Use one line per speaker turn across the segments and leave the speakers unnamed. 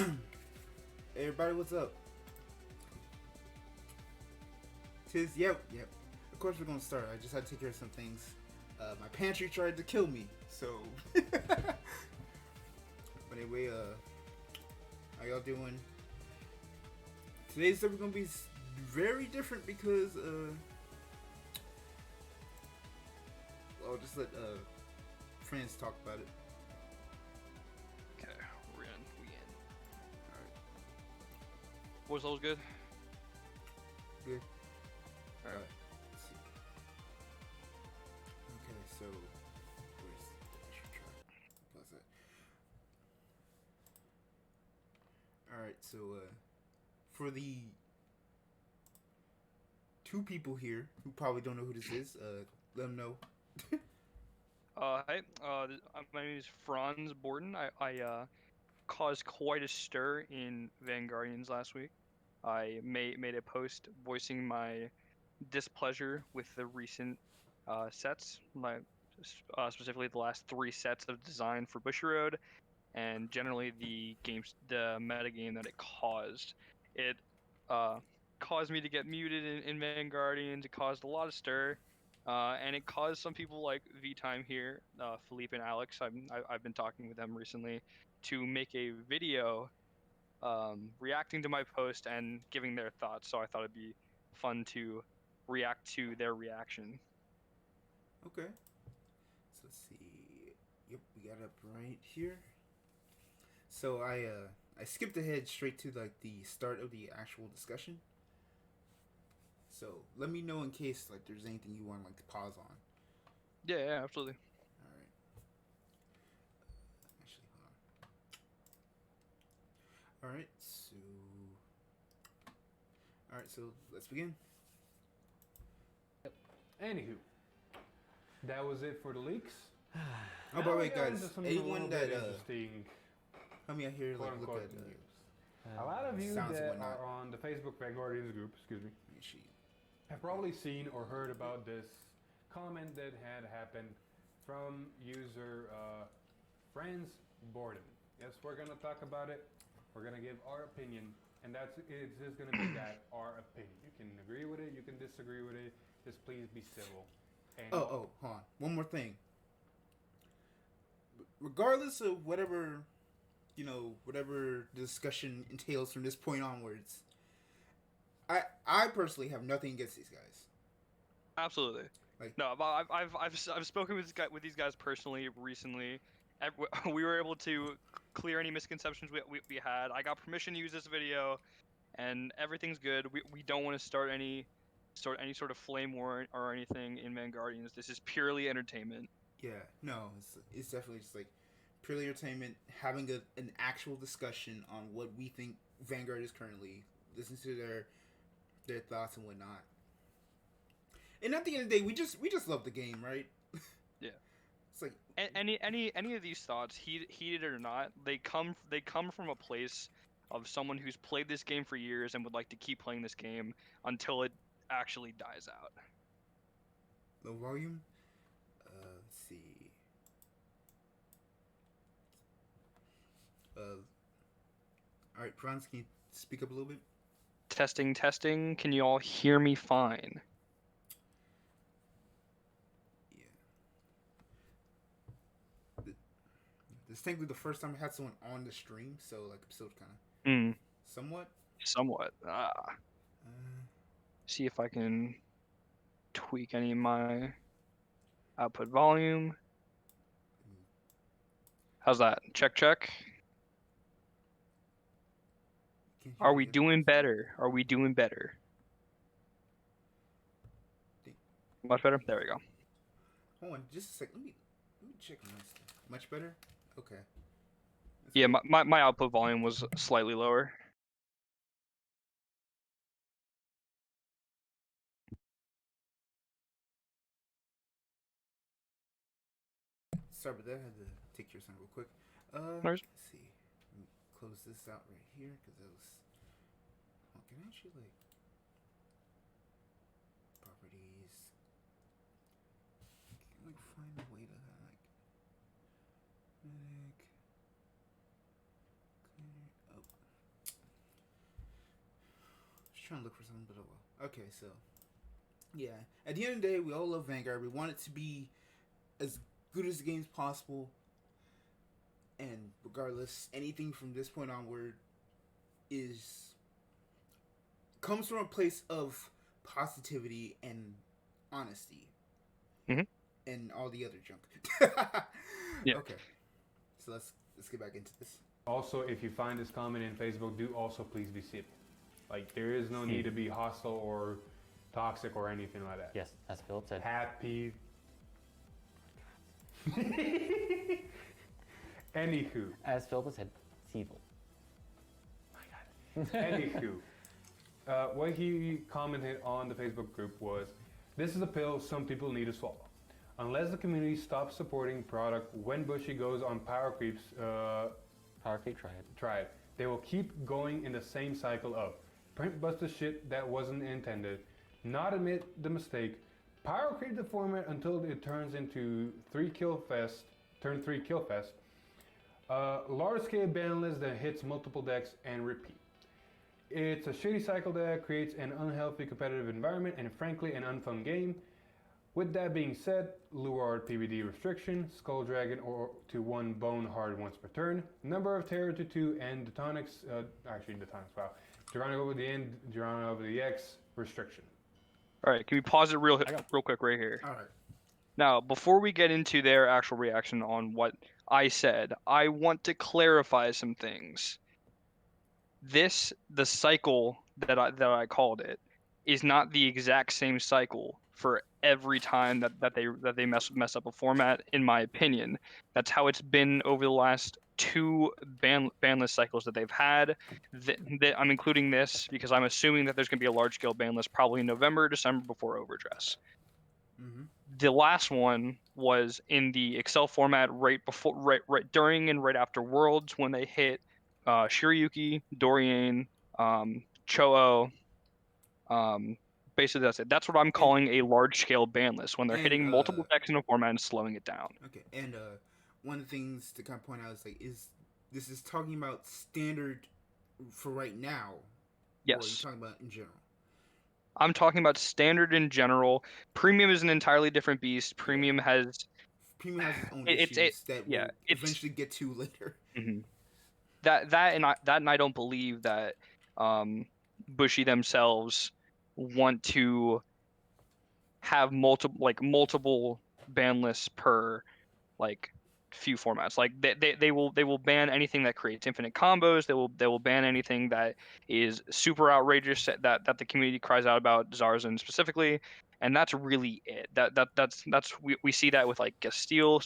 Hey everybody, what's up? Yep. Of course we're gonna start. I just had to take care of some things. My pantry tried to kill me, so. But anyway, how y'all doing? Today's stuff is gonna be very different because, I'll just let Franz talk about it.
Okay, we in.
Alright.
Voice level's good?
Good.
Alright.
Let's see. Okay, so where's the extra track? Pause that. Alright, so for the two people here who probably don't know who this is, let them know.
Hi. My name is Franz Borden. I caused quite a stir in Vanguardians last week. I made a post voicing my displeasure with the recent sets, specifically the last 3 sets of design for Bushiroad, and generally the metagame that it caused. It caused me to get muted in Vanguardians. It caused a lot of stir, and it caused some people like V-Time here, Philippe and Alex. I've been talking with them recently to make a video reacting to my post and giving their thoughts. So I thought it'd be fun to react to their reaction.
Okay. So let's see. Yep, we got up right here. So I skipped ahead straight to like the start of the actual discussion. So let me know in case like there's anything you want like to pause on.
Yeah, absolutely.
All right. Actually, hold on. All right. So let's begin.
Anywho, that was it for the leaks.
Oh, by the way, guys, anyone that
interesting,
help me out here, like look
quote-unquote
at
news. A lot of you
sounds and
that
whatnot.
are on the Facebook Vanguardians group, have probably seen or heard about this comment that had happened from user Franz Borden. Yes, we're gonna talk about it. We're gonna give our opinion, and it's just gonna be that, our opinion. You can agree with it, you can disagree with it. Just please be civil. And
hold on. One more thing. Regardless of whatever discussion entails from this point onwards, I personally have nothing against these guys.
Absolutely.
Like,
no, I've spoken with these guys personally recently. We were able to clear any misconceptions we had. I got permission to use this video, and everything's good. We don't want to start any sort of flame war or anything in Vanguardians. This is purely entertainment.
yeah, no, it's definitely just like purely entertainment, having an actual discussion on what we think Vanguard is currently, listen to their thoughts and whatnot. And at the end of the day, we just love the game, right?
Yeah.
It's like
any of these thoughts, heated or not, they come from a place of someone who's played this game for years and would like to keep playing this game until it actually dies out.
low volume. Let's see. All right, Franz, can you speak up a little bit?
Testing. Can you all hear me fine?
Yeah. This is technically the first time I had someone on the stream, so like episode kind of somewhat.
See if I can tweak any of my output volume. How's that? Check. Are we doing better? Much better? There we go.
Hold on, just a sec. Let me check my stuff. Much better? Okay.
Yeah, my output volume was slightly lower.
Sorry about that. I had to take your son real quick.
Nice.
Let's see. Let me close this out right here because that was. Oh, can I actually like properties? Can I like find a way to like medic clear? Oh, trying to look for something, but oh well. Okay, so yeah. At the end of the day, we all love Vanguard. We want it to be as good as the game as possible. And regardless, anything from this point onward comes from a place of positivity and honesty, and all the other junk.
Yeah.
Okay, so let's get back into this.
Also, if you find this comment in Facebook, do also please be civil. Like, there is no need to be hostile or toxic or anything like that.
Yes, as Philip said.
Happy. Anywho.
As Philip said, civil.
My God. Anywho. What he commented on the Facebook group was, "This is a pill some people need to swallow. Unless the community stops supporting product when Bushy goes on power creeps,
Power creep, try it.
they will keep going in the same cycle of print buster shit that wasn't intended, not admit the mistake, power creep the format until it turns into 3 kill fest, large scale ban list that hits multiple decks and repeat. It's a shitty cycle that creates an unhealthy competitive environment and frankly an unfun game. With that being said, Luard PvD restriction, Skull Dragon or to 1 Bone Hard once per turn, number of Terror to 2, and Detonics, Drowning over the end, Drowning over the X restriction."
All right, can we pause it real quick right here?
All right.
Now, before we get into their actual reaction on what I said, I want to clarify some things. The cycle that I called it is not the exact same cycle for every time that they mess up a format, in my opinion. That's how it's been over the last 2 ban list cycles that they've had. I'm including this because I'm assuming that there's going to be a large scale ban list probably in November, December before Overdress. The last one was in the Excel format right during and right after Worlds when they hit Shiryuki, Dorian, Cho-Oh. Basically, that's it. That's what I'm calling a large-scale ban list, when they're hitting multiple decks in a format and slowing it down.
Okay, and one of the things to kind of point out is this is talking about standard for right now?
Yes.
Or are you talking about in general?
I'm talking about standard in general. Premium is an entirely different beast. Premium has its own issues that we'll eventually get to later. Mm-hmm. That and I don't believe that Bushy themselves want to have multiple ban lists per few formats. Like they will ban anything that creates infinite combos. They will ban anything that is super outrageous that the community cries out about, Zarzan specifically, and that's really it. That's we see that with Castile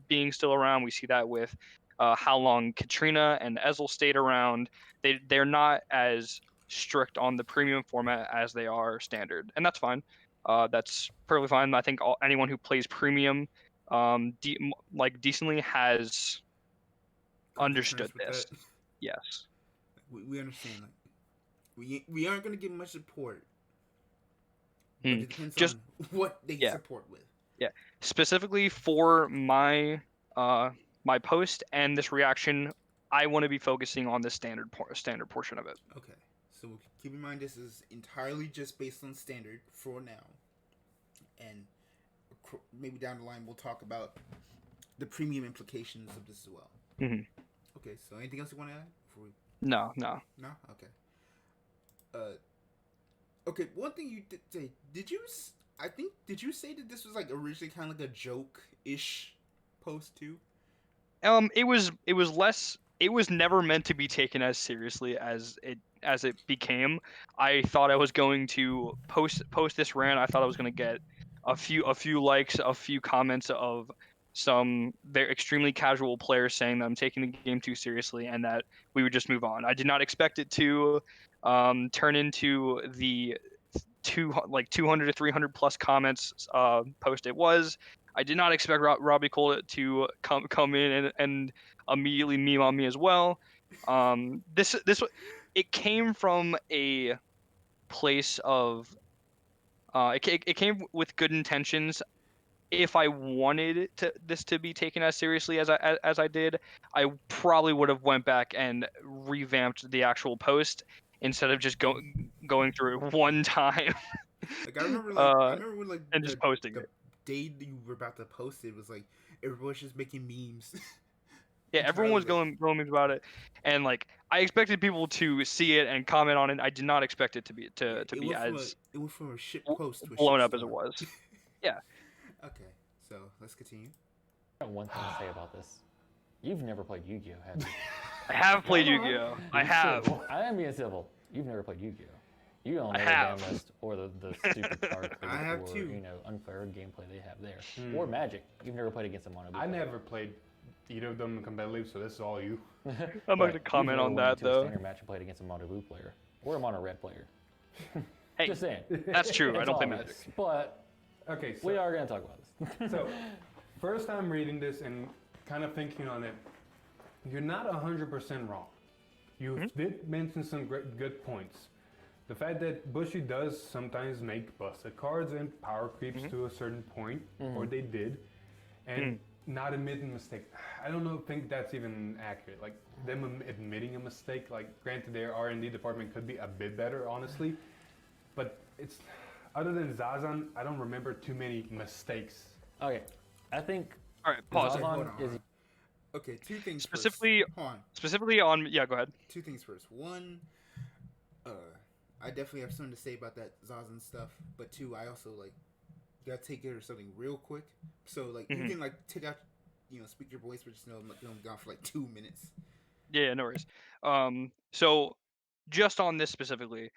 being still around. We see that with how long Katrina and Ezel stayed around. They're not as strict on the premium format as they are standard, and that's fine. That's perfectly fine. I think anyone who plays premium decently has understood this. Yes,
we understand. We aren't going to give much support. But it depends on what they support with.
Yeah, specifically for my my post and this reaction, I want to be focusing on the standard portion of it.
Okay, so keep in mind this is entirely just based on standard for now, and maybe down the line we'll talk about the premium implications of this as well.
Mm-hmm.
Okay, so anything else you want to add?
No.
Okay. Okay, one thing you did say, did you say that this was originally kind of a joke-ish post too?
It was less. It was never meant to be taken as seriously as it became. I thought I was going to post this rant. I thought I was going to get a few likes, a few comments of some very extremely casual players saying that I'm taking the game too seriously and that we would just move on. I did not expect it to turn into the 200 to 300 plus comments post it was. I did not expect Robbie Cole to come in and immediately meme on me as well. It came from a place of it came with good intentions. If I wanted this to be taken as seriously as I did, I probably would have went back and revamped the actual post instead of just going through it one time.
Like I remember when like
and just posting
the
it.
day that you were about to post it was like everyone was just making memes.
Yeah, everyone was
Entirely, like,
going memes about it, and like I expected people to see it and comment on it. I did not expect it to be
yeah,
as
it went from a shit post to a shit
blown up as it
storm.
was. Yeah.
Okay, so let's continue.
I got one thing to say about this. You've never played Yu-Gi-Oh, have you?
I have played
Come on.
Yu-Gi-Oh. I
Be
have.
civil.
I am being civil. You've never played Yu-Gi-Oh. You don't
I
know the
have.
damn list or the stupid card
I
trick
have
or
too.
unfair gameplay they have there. Or Magic. You've never played against a mono blue
I
player.
never played either of them competitively, so this is all you.
I'm not
But
gonna
you've
comment
never
on
went
that
into a
though.
standard match and played against a mono blue player or a mono red player.
Hey,
Just saying.
that's true. I
It's
don't play
obvious,
Magic.
but
Okay, so
we are going to talk about this.
So, first time reading this and kind of thinking on it, you're not 100% wrong. You did mention some good points. The fact that Bushy does sometimes make busted cards and power creeps to a certain point, or they did, and not admitting mistake. I don't think that's even accurate. Like them admitting a mistake. Like granted, their R&D department could be a bit better, honestly, but it's other than Zazan, I don't remember too many mistakes.
Okay, I think
All right, pause.
Zazan
Hold on.
is
Okay, two things
Specifically,
first. Hold on.
specifically on. Yeah, go ahead.
Two things first. One, I definitely have something to say about that Zazen stuff. But two, I also like gotta take care of something real quick. So like you can like take out, speak your voice, but just know I'm gone for like 2 minutes.
Yeah, no worries. So just on this specifically,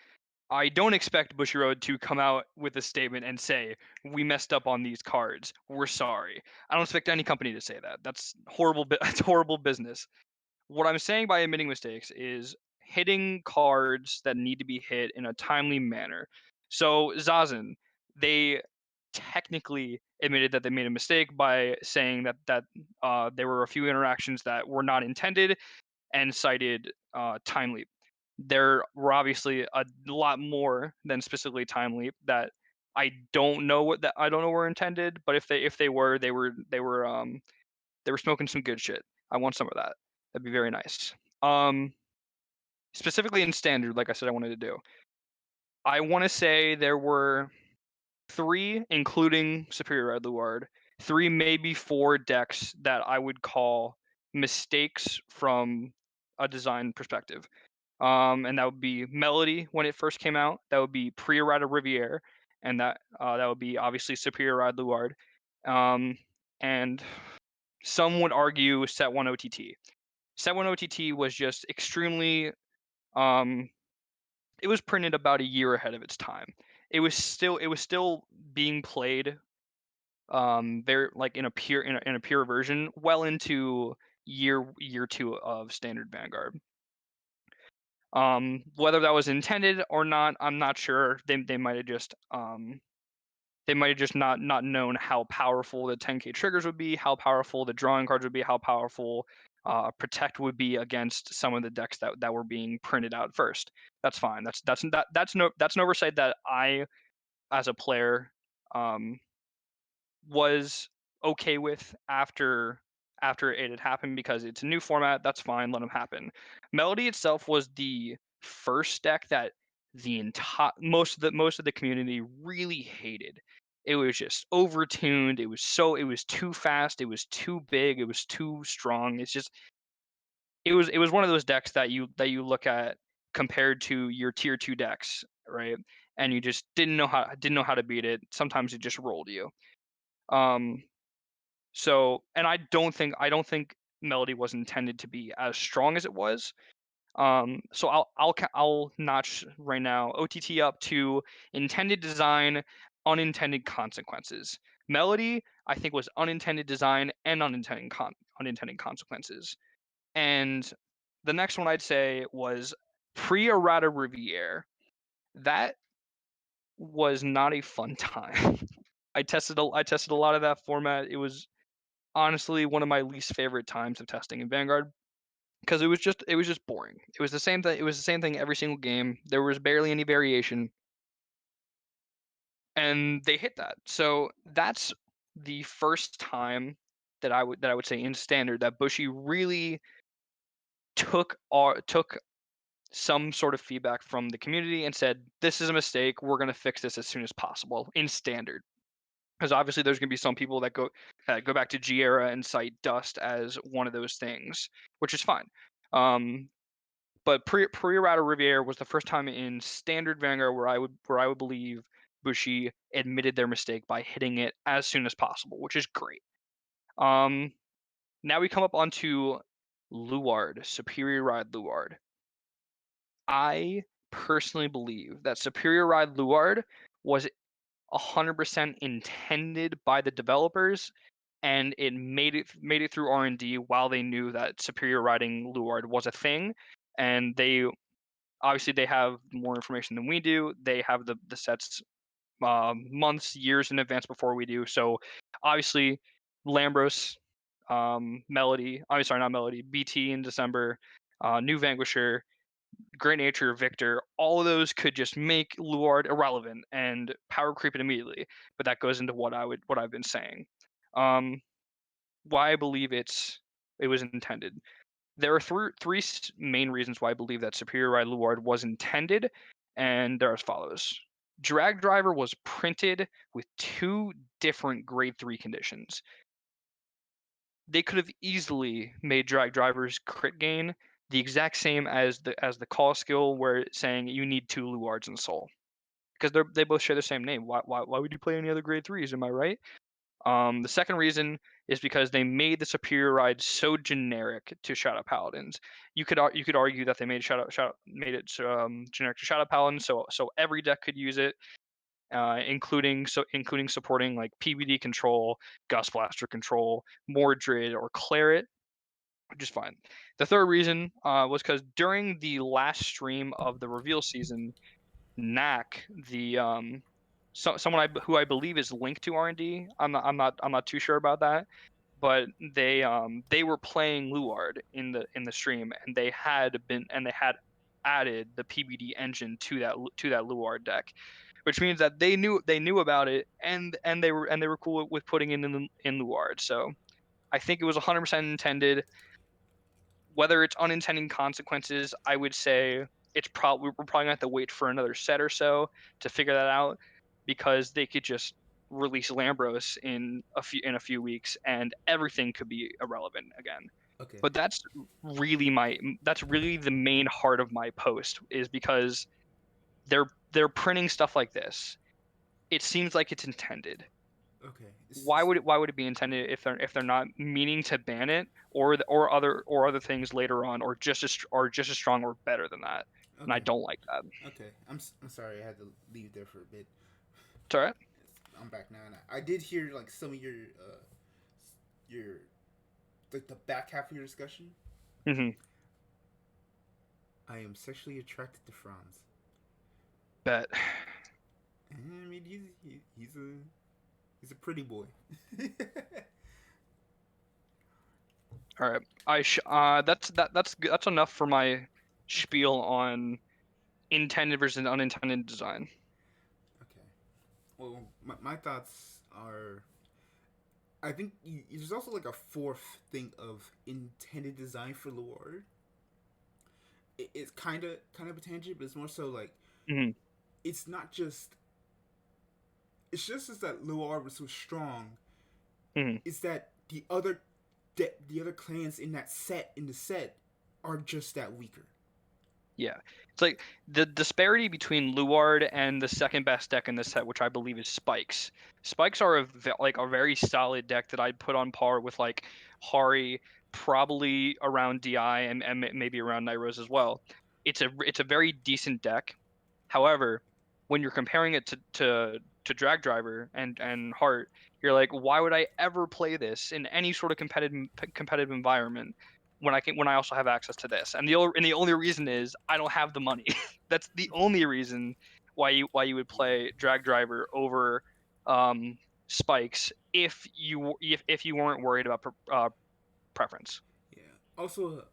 I don't expect Bushiroad to come out with a statement and say, "We messed up on these cards. We're sorry." I don't expect any company to say that. That's horrible. That's horrible business. What I'm saying by admitting mistakes is hitting cards that need to be hit in a timely manner. So Zazen, they technically admitted that they made a mistake by saying that there were a few interactions that were not intended and cited time leap. There were obviously a lot more than specifically time leap that I don't know were intended, but if they were smoking some good shit. I want some of that. That'd be very nice. Specifically in standard, like I said, I wanted to do. I want to say there were 3, including Superior Red Luard, 3 maybe 4 decks that I would call mistakes from a design perspective. And that would be Melody when it first came out. That would be Pre-Errata Riviere, and that would be obviously Superior Red Luard. And some would argue Set 1 OTT. Set 1 OTT was just extremely it was printed about a year ahead of its time. It was still being played very like in a pure version well into year 2 of standard Vanguard. Whether that was intended or not, I'm not sure. They might have just not known how powerful the 10k triggers would be, how powerful the drawing cards would be, how powerful protect would be against some of the decks that were being printed out first. That's fine. That's an oversight that I, as a player, was okay with after it had happened because it's a new format. That's fine. Let them happen. Melody itself was the first deck that the entire most of the community really hated. It was just overtuned. It was too fast. It was too big. It was too strong. It was one of those decks that you look at compared to your tier 2 decks, right? And you just didn't know how to beat it. Sometimes it just rolled you. So, and I don't think Melody was intended to be as strong as it was. So I'll notch right now OTT up to intended design, unintended consequences. Melody, I think, was unintended design and unintended consequences. And the next one I'd say was Pre-Errata Riviere. That was not a fun time. I tested a lot of that format. It was honestly one of my least favorite times of testing in Vanguard because it was just boring. It was the same thing. It was the same thing every single game. There was barely any variation, and they hit that. So that's the first time that I would say in standard that Bushy really took some sort of feedback from the community and said, this is a mistake. We're going to fix this as soon as possible in standard. Because obviously there's going to be some people that go back to G era and cite dust as one of those things, which is fine. But pre-errata Riviera was the first time in standard Vanguard where I would believe Bushi admitted their mistake by hitting it as soon as possible, which is great. Now we come up onto Luard, Superior Ride Luard. I personally believe that Superior Ride Luard was 100% intended by the developers, and it made it through R&D while they knew that Superior Riding Luard was a thing, and they obviously have more information than we do. They have the sets months, years in advance before we do. So obviously, Lambros, Melody. I'm sorry, not Melody. BT in December, New Vanquisher, Great Nature, Victor. All of those could just make Luard irrelevant and power creep it immediately. But that goes into what I've been saying. Why I believe it was intended. There are three main reasons why I believe that Superior Ride Luard was intended, and they're as follows. Drag Driver was printed with 2 different grade 3 conditions. They could have easily made Drag Driver's crit gain the exact same as the call skill, where it's saying you need 2 Luards in Soul, because they both share the same name. Why would you play any other grade 3s? Am I right? The second reason is because they made the Superior Ride so generic to Shadow Paladins. You could argue that they made it generic to Shadow Paladins, so every deck could use it, including supporting like PBD control, Gust Blaster control, Mordred, or Claret, which is fine. The third reason was because during the last stream of the reveal season, Knack, the someone who I believe is linked to R&D. I'm not too sure about that, but they were playing Luard in the stream, and they had added the PBD engine to that Luard deck, which means that they knew about it, and they were cool with putting it in Luard. So I think it was 100% intended. Whether it's unintended consequences, I would say we're probably gonna have to wait for another set or so to figure that out, because they could just release Lambros in a few weeks and everything could be irrelevant again.
Okay.
But that's really the main heart of my post, is because they're printing stuff like this. It seems like it's intended.
Okay.
Why would it be intended if they're not meaning to ban it, or other things later on, or just as strong or better than that? And I
Okay.
don't like that.
Okay. I'm sorry I had to leave there for a bit.
It's all right.
I'm back now, and I did hear like some of your like the back half of your discussion.
Mm-hmm.
I am sexually attracted to Franz.
Bet.
I mean, he's a pretty boy.
All right. That's enough for my spiel on intended versus unintended design.
Okay. Well, my thoughts are, I think there's also like a fourth thing of intended design for Luard. It's kind of a tangent, but it's more so like,
Mm-hmm.
it's not just. It's just that Luard was so strong.
Mm-hmm.
It's that the other clans in the set are just that weaker.
Yeah, it's like the disparity between Luard and the second best deck in this set, which I believe is Spikes. Spikes are a very solid deck that I'd put on par with like Hari, probably around DI, and maybe around Nairos as well. It's a very decent deck. However, when you're comparing it to Drag Driver and Heart, you're like, why would I ever play this in any sort of competitive environment when I also have access to this? And the only reason is I don't have the money. That's the only reason why you would play Drag Driver over Spikes if you weren't worried about preference.
Yeah. Also,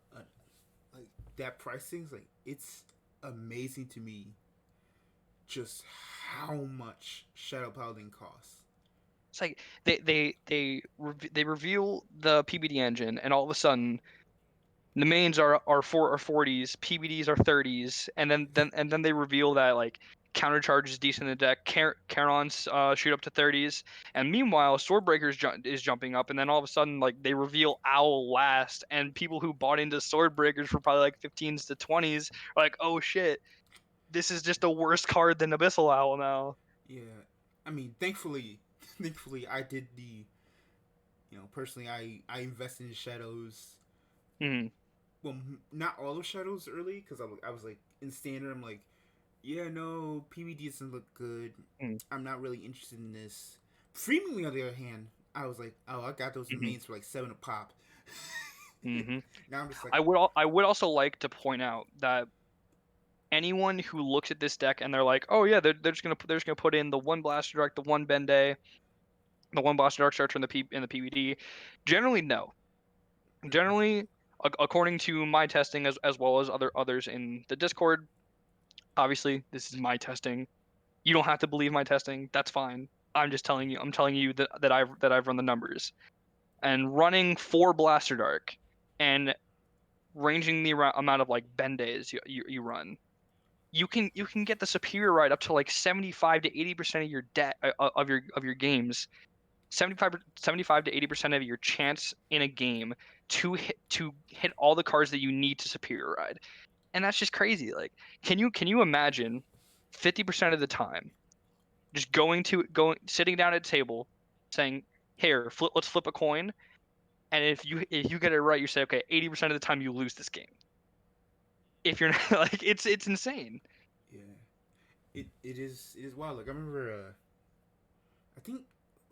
like that pricing's like, it's amazing to me. Just how much Shadow Paladin costs.
It's like they reveal the PBD engine, and all of a sudden The mains are 40s, PBDs are 30s, and then they reveal that like counter charge is decent in the deck. Carons shoot up to 30s, and meanwhile Swordbreakers is jumping up, and then all of a sudden like they reveal Owl last, and people who bought into Swordbreakers for probably like 15s to 20s are like, oh shit, this is just a worse card than Abyssal Owl now.
Yeah, I mean, thankfully, I did the, personally, I invested in Shadows.
Mm.
Well, not all of Shadows early, because I was like, in standard, I'm like, yeah, no, PvD doesn't look good. I'm not really interested in this. Freeman, on the other hand, I was like, oh, I got those mains for like 7 a pop.
Mm-hmm.
Now I'm just like,
I would also like to point out that anyone who looks at this deck and they're like, oh yeah, they're just gonna put in the one Blaster Dark, the one Bende, the one Blaster Dark Searcher in the PvD. Generally, no. Generally, according to my testing as well as others in the Discord, obviously this is my testing. You don't have to believe my testing. That's fine. I'm just telling you. I'm telling you that I've run the numbers, and running 4 Blaster Dark, and ranging the amount of like Bendes you run. You can get the superior ride up to like 75 to 80% of your of your games. 75 to 80% of your chance in a game to hit all the cards that you need to superior ride. And that's just crazy. Like, can you imagine 50% of the time just sitting down at a table saying, "Here, let's flip a coin." And if you get it right, you say, "Okay, 80% of the time you lose this game." If you're not like, it's insane.
Yeah, it is wild. Like I remember, I think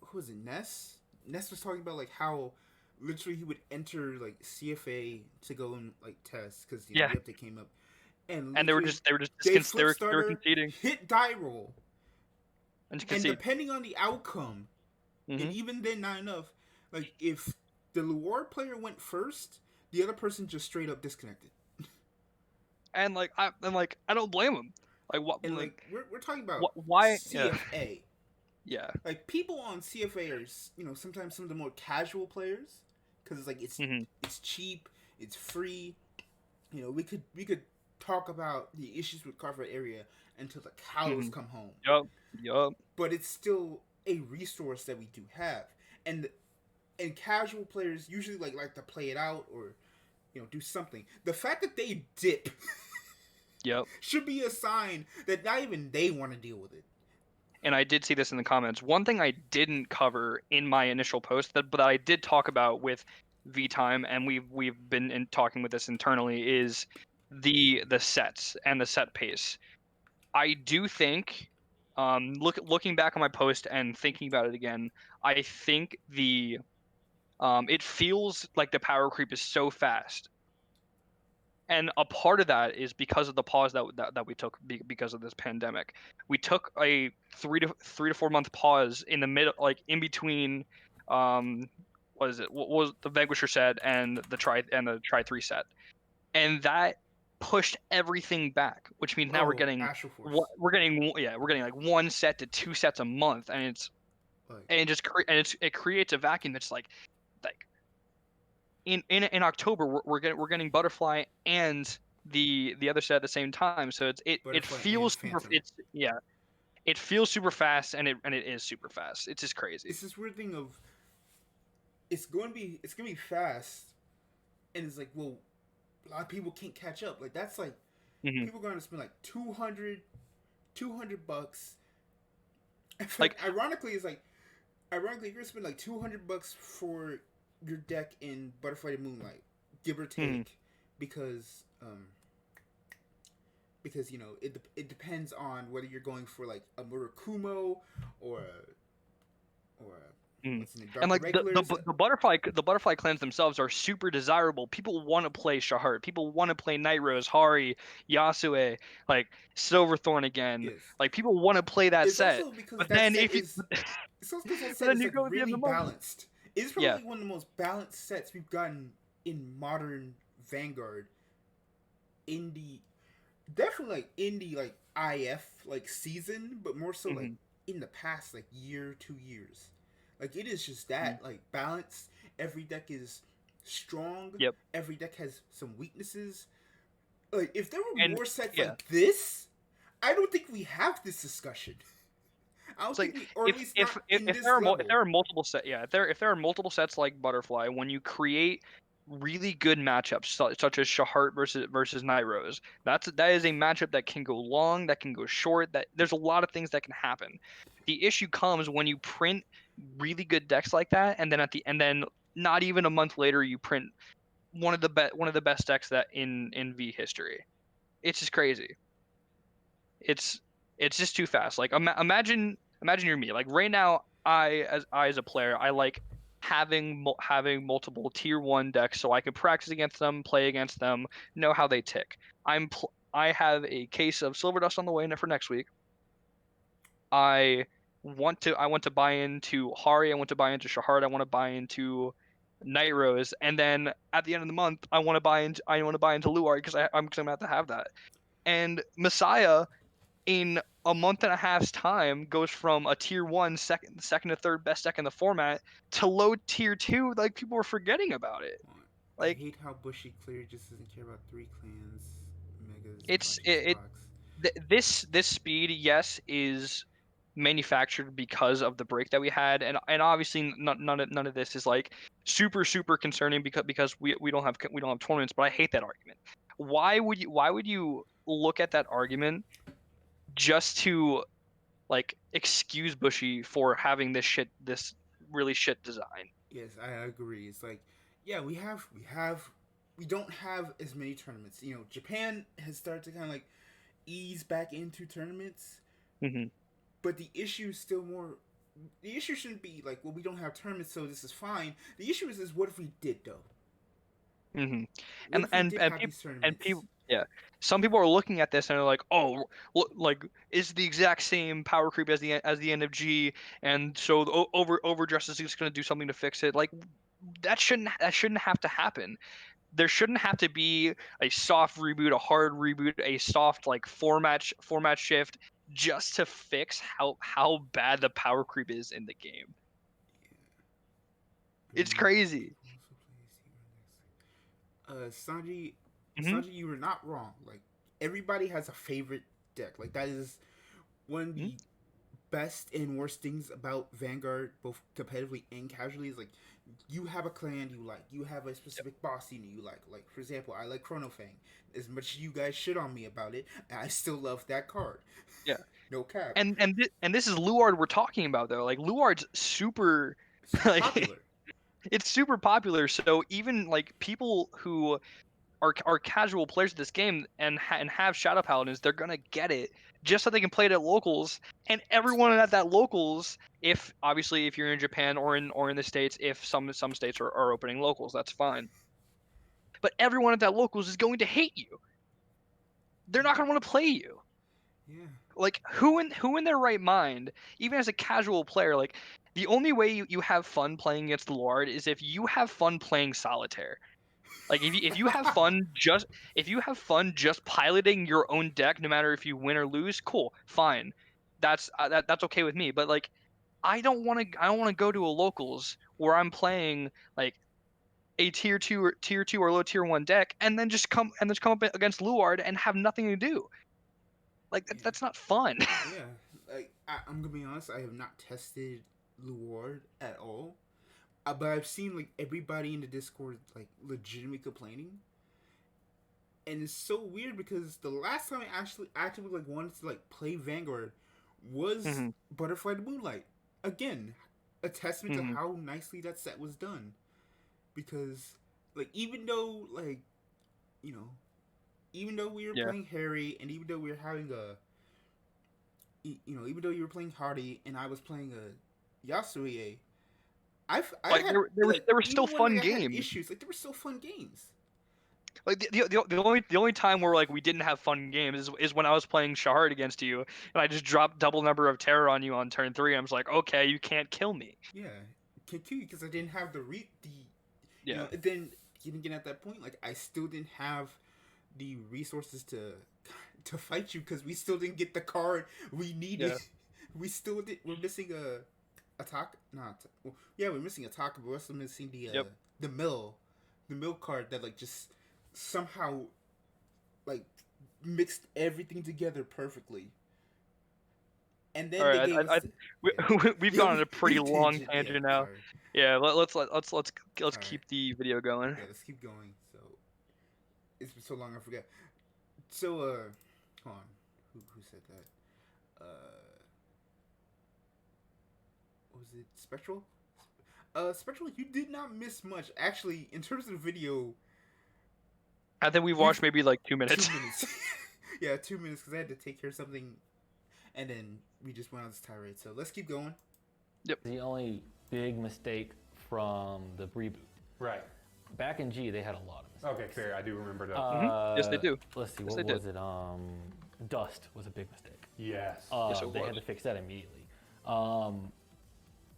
who was it? Ness. Ness was talking about like how literally he would enter like CFA to go and like test because the update came up, and
they were conceding,
hit die roll,
and
depending on the outcome, and even then not enough. Like if the Luar player went first, the other person just straight up disconnected.
And like I don't blame him. Like what?
And like we're talking about
why
CFA.
Yeah.
Like people on CFA are sometimes some of the more casual players because it's like it's cheap, it's free. We could talk about the issues with Carver area until the cows come home.
Yup.
But it's still a resource that we do have, and casual players usually like to play it out or do something. The fact that they dip should be a sign that not even they want to deal with it.
And I did see this in the comments. One thing I didn't cover in my initial post but I did talk about with VTime, and we've been talking with this internally, is the sets and the set pace. I do think, looking back on my post and thinking about it again, I think it feels like the power creep is so fast. And a part of that is because of the pause that we took because of this pandemic. We took a 3 to 4 month pause in the middle, like in between. What was the Vanquisher set and the Tri 3 set, and that pushed everything back. Which means now we're getting like 1 set to 2 sets a month, and it creates a vacuum that's like. In October we're getting Butterfly and the other set at the same time, so it feels it feels super fast, and it is super fast. It's just crazy.
It's this weird thing of it's gonna be fast, and it's like, well, a lot of people can't catch up. Like that's like people are gonna spend like $200 like ironically it's like you're gonna spend like $200 for your deck in Butterfly to Moonlight, give or take, because it depends on whether you're going for like a Murakumo or what's in the dark
and like
regulars.
the butterfly clans themselves are super desirable. People want to play Shahart. People want to play Night Rose, Hari, Yasue, like Silverthorn again. Yes. Like people want to play that set. But then if
it's also because that set is like really balanced. It's probably one of the most balanced sets we've gotten in modern Vanguard. Definitely like indie, like IF, like season, but more so like in the past like year, 2 years. Like it is just that like balanced. Every deck is strong.
Yep.
Every deck has some weaknesses. Like, if there were
And
more sets
yeah.
like this, I don't think we have this discussion. I don't
It's
think
like
we, or at least not in
if
this
there are
level.
if there are multiple if there are multiple sets like Butterfly, when you create really good matchups such as Shahart versus Night Rose, that is a matchup that can go long, that can go short, that there's a lot of things that can happen. The issue comes when you print really good decks like that, and then not even a month later you print one of the best decks that in V history. It's just crazy. It's just too fast. Like imagine you're me. Like right now, I as a player, I like having multiple tier 1 decks so I can practice against them, play against them, know how they tick. I have a case of Silver Dust on the way for next week. I want to buy into Hari, I want to buy into Shahard, I want to buy into Night Rose, and then at the end of the month, I want to buy into Luard because I'm gonna have to have that. And Messiah in a month and a half's time goes from a tier 1 second to third best deck in the format to low tier 2. Like, people are forgetting about it.
I
Like,
hate how Bushy Clear just doesn't care about 3 clans, megas,
it's
bunches,
this speed, yes, is manufactured because of the break that we had, and obviously none of this is like super concerning because we don't have tournaments. But I hate that argument. Why would you look at that argument just to like excuse Bushy for having this really shit design?
Yes, I agree. It's like, yeah, we don't have as many tournaments. You know, Japan has started to kind of like ease back into tournaments,
Mm-hmm.
but the issue is still more. The issue shouldn't be like, well, we don't have tournaments, so this is fine. The issue is what if we did though?
Mm-hmm.
What if we did have
People
these tournaments?
yeah. Some people are looking at this and they're like, oh, look, like it's the exact same power creep as the end of G, and so the overdress is just going to do something to fix it. Like, that shouldn't have to happen. There shouldn't have to be a soft reboot, a hard reboot, a soft like format shift just to fix how bad the power creep is in the game. It's crazy.
Sanji,
Hmm.
Sanji, you were not wrong. Like, everybody has a favorite deck. Like, that is one of the best and worst things about Vanguard, both competitively and casually, is like, you have a clan you like, you have a specific boss unit you like. Like, for example, I like Chronofang. As much as you guys shit on me about it, I still love that card.
Yeah.
No cap.
And this is Luard we're talking about though. Like, Luard's super
Super
like
popular.
it's super popular. So even like people who are casual players of this game and have Shadow Paladins, they're gonna get it just so they can play it at locals. And everyone at that locals, if obviously if you're in Japan or in the States, if some states are opening locals, that's fine. But everyone at that locals is going to hate you. They're not gonna want to play you.
Yeah.
Like, who in their right mind, even as a casual player, like the only way you have fun playing against the Lord is if you have fun playing solitaire. Like, if you have fun just piloting your own deck, no matter if you win or lose, cool, fine, that's okay with me. But like, I don't want to go to a locals where I'm playing like a tier 2 or low tier 1 deck and then just come up against Luard and have nothing to do. Like,
Yeah.
that's not fun.
Yeah. Like, I'm gonna be honest, I have not tested Luard at all. But I've seen like everybody in the Discord like legitimately complaining, and it's so weird because the last time I actually actively like wanted to like play Vanguard was
Mhm.
Butterfly the Moonlight. Again, a testament to
Mhm.
how nicely that set was done. Because like even though like you know even though we were
Yeah.
playing Harry and even though we were having even though you were playing Hardy and I was playing a Yasuie, I
Like,
had
there were still
even when
fun
like, I had
games.
issues, like there were still fun games.
Like, the only time where like we didn't have fun games is when I was playing Shard against you and I just dropped double number of terror on you on turn 3. And I was like, okay, you can't kill me.
Yeah, because I didn't have
Yeah.
then even again at that point, like I still didn't have the resources to fight you because we still didn't get the card we needed.
Yeah.
We still did. We're missing a talk. Not well, yeah, we're missing a talk, but we're also missing
Yep.
the mill the milk cart that like just somehow like mixed everything together perfectly. And then
All
they
right,
gave us
we've
yeah,
gone on a pretty long
tangent,
tangent
yeah,
now.
sorry.
Yeah, let's
Alright.
keep the video going.
Yeah, let's keep going. So it's been so long I forget. So hold on. Who said that? What was it? Spectral? Spectral, you did not miss much. Actually, in terms of the video,
I think we've watched maybe like 2 minutes.
2 minutes. Yeah, 2 minutes because I had to take care of something, and then we just went on this tirade. So let's keep going.
Yep.
The only big mistake from the reboot.
Right.
Back in G, they had a lot of mistakes.
Okay, fair. I do remember that.
Yes, they do.
Let's see,
Yes,
what
they
was it? Dust was a big mistake.
Yes.
Yes, it
They
was.
had to fix that immediately.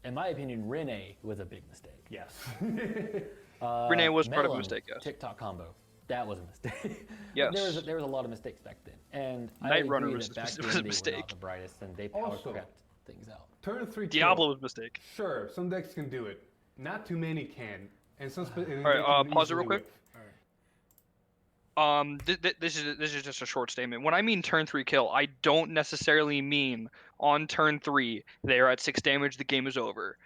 In my opinion, Rene was a big mistake.
Yes.
Rene was part of a
Melon,
mistake, yes.
TikTok combo. That was a mistake.
Yes.
There was a lot of mistakes back then. And I
Night
agree
Runner
that
was
back
a
then they were
mistake.
not the brightest and they power
Also-
cracked things out.
Turn 3
Diablo was a mistake.
Sure, some decks can do it. Not too many can. And some
All right, pause it real quick.
All right.
This is just a short statement. When I mean turn 3 kill, I don't necessarily mean on turn 3 they are at 6 damage, the game is over.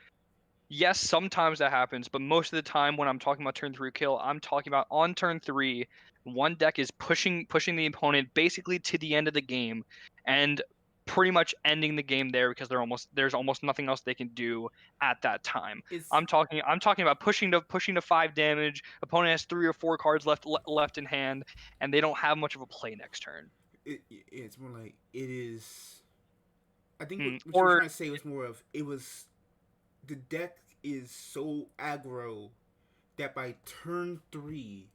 Yes, sometimes that happens, but most of the time when I'm talking about turn 3 kill, I'm talking about on turn 3, one deck is pushing the opponent basically to the end of the game, and pretty much ending the game there because there's almost nothing else they can do at that time. I'm talking about pushing to 5 damage. Opponent has 3 or 4 cards left in hand, and they don't have much of a play next turn.
It's more like it is. I think what you
Or-
were trying to say was more of it was. The deck is so aggro that by turn 3,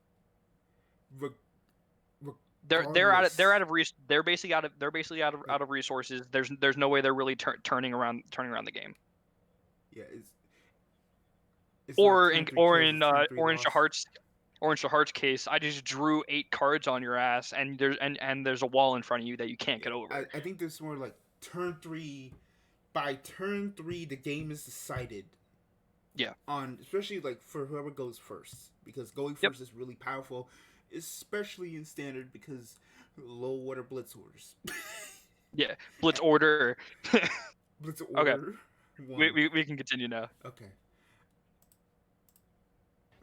They're basically out of resources. There's no way they're really turning around the game.
Yeah, it's
Or
not
in
turn 3 kills, it's turn 3 loss.
Orange to Heart's case, I just drew 8 cards on your ass, and there's a wall in front of you that you can't get over.
I think there's more like turn 3. By turn 3, the game is decided.
Yeah.
Especially like for whoever goes first, because going first is really powerful, especially in standard because low water blitz orders.
Yeah, blitz order.
Blitz order.
Okay. We can continue now.
Okay.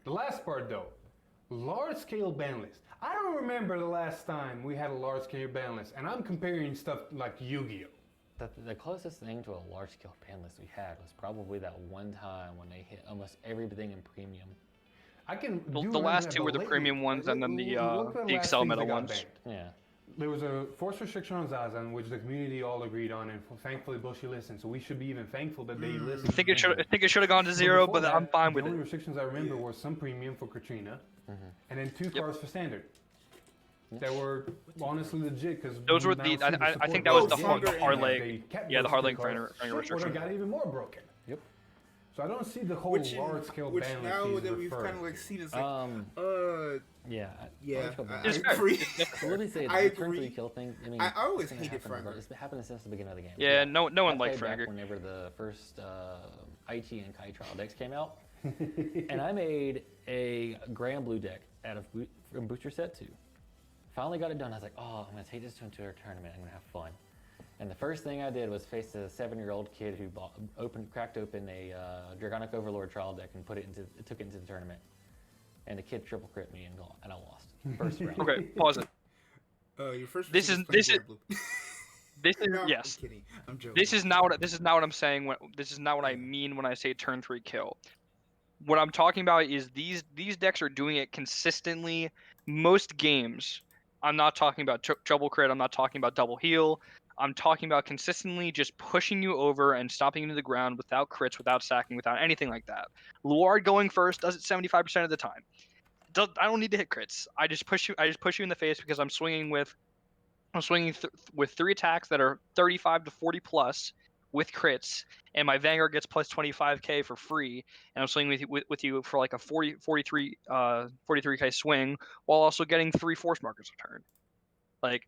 The last part though, large scale ban list. I don't remember the last time we had a large scale ban list, and I'm comparing stuff like Yu-Gi-Oh.
The closest thing to a large-scale ban list we had was probably that one time when they hit almost everything in premium.
The last 2 were the premium ones, and then the Excel meta ones.
Yeah.
There was a force restriction on Zazen, which the community all agreed on, and thankfully Bushi listened. So we should be even thankful that they listened.
I think it should have gone to 0, but I'm fine with
it. The only
it.
restrictions I remember were some premium for Katrina, and then 2 cards for standard. That were honestly legit because
those were the. I think that was the hard leg. Yeah, the hard leg for restriction.
Got even more broken.
Yep.
So I don't see the whole large scale ban list.
Now that we've kind of like seen, it's like,
yeah.
I agree.
Let me say,
I
the turn 3
agree.
kill thing. I mean,
I always
it's
hated
happened
Fragger.
It's happened since the beginning of the game.
Yeah, no one
I
liked
played back
Fragger.
whenever the first IT and Kai trial decks came out, and I made a Grand Blue deck out of from Booster Set 2. Finally got it done. I was like, oh, I'm going to take this into a tournament. I'm going to have fun. And the first thing I did was face a 7-year-old kid who cracked open a Dragonic Overlord trial deck and took it into the tournament. And the kid triple crit me and I lost. First round.
Okay, pause it.
Your first.
This is
No,
yes.
I'm kidding. I'm joking.
This is not what I'm saying. This is not what I mean when I say turn 3 kill. What I'm talking about is these decks are doing it consistently. Most games. I'm not talking about double crit. I'm not talking about double heal. I'm talking about consistently just pushing you over and stopping you to the ground without crits, without sacking, without anything like that. Luard going first does it 75% of the time. I don't need to hit crits. I just push you in the face because I'm swinging with 3 attacks that are 35 to 40 plus with crits, and my Vanguard gets plus 25k for free, and I'm swinging with you for like a 43k swing while also getting 3 force markers a turn. Like,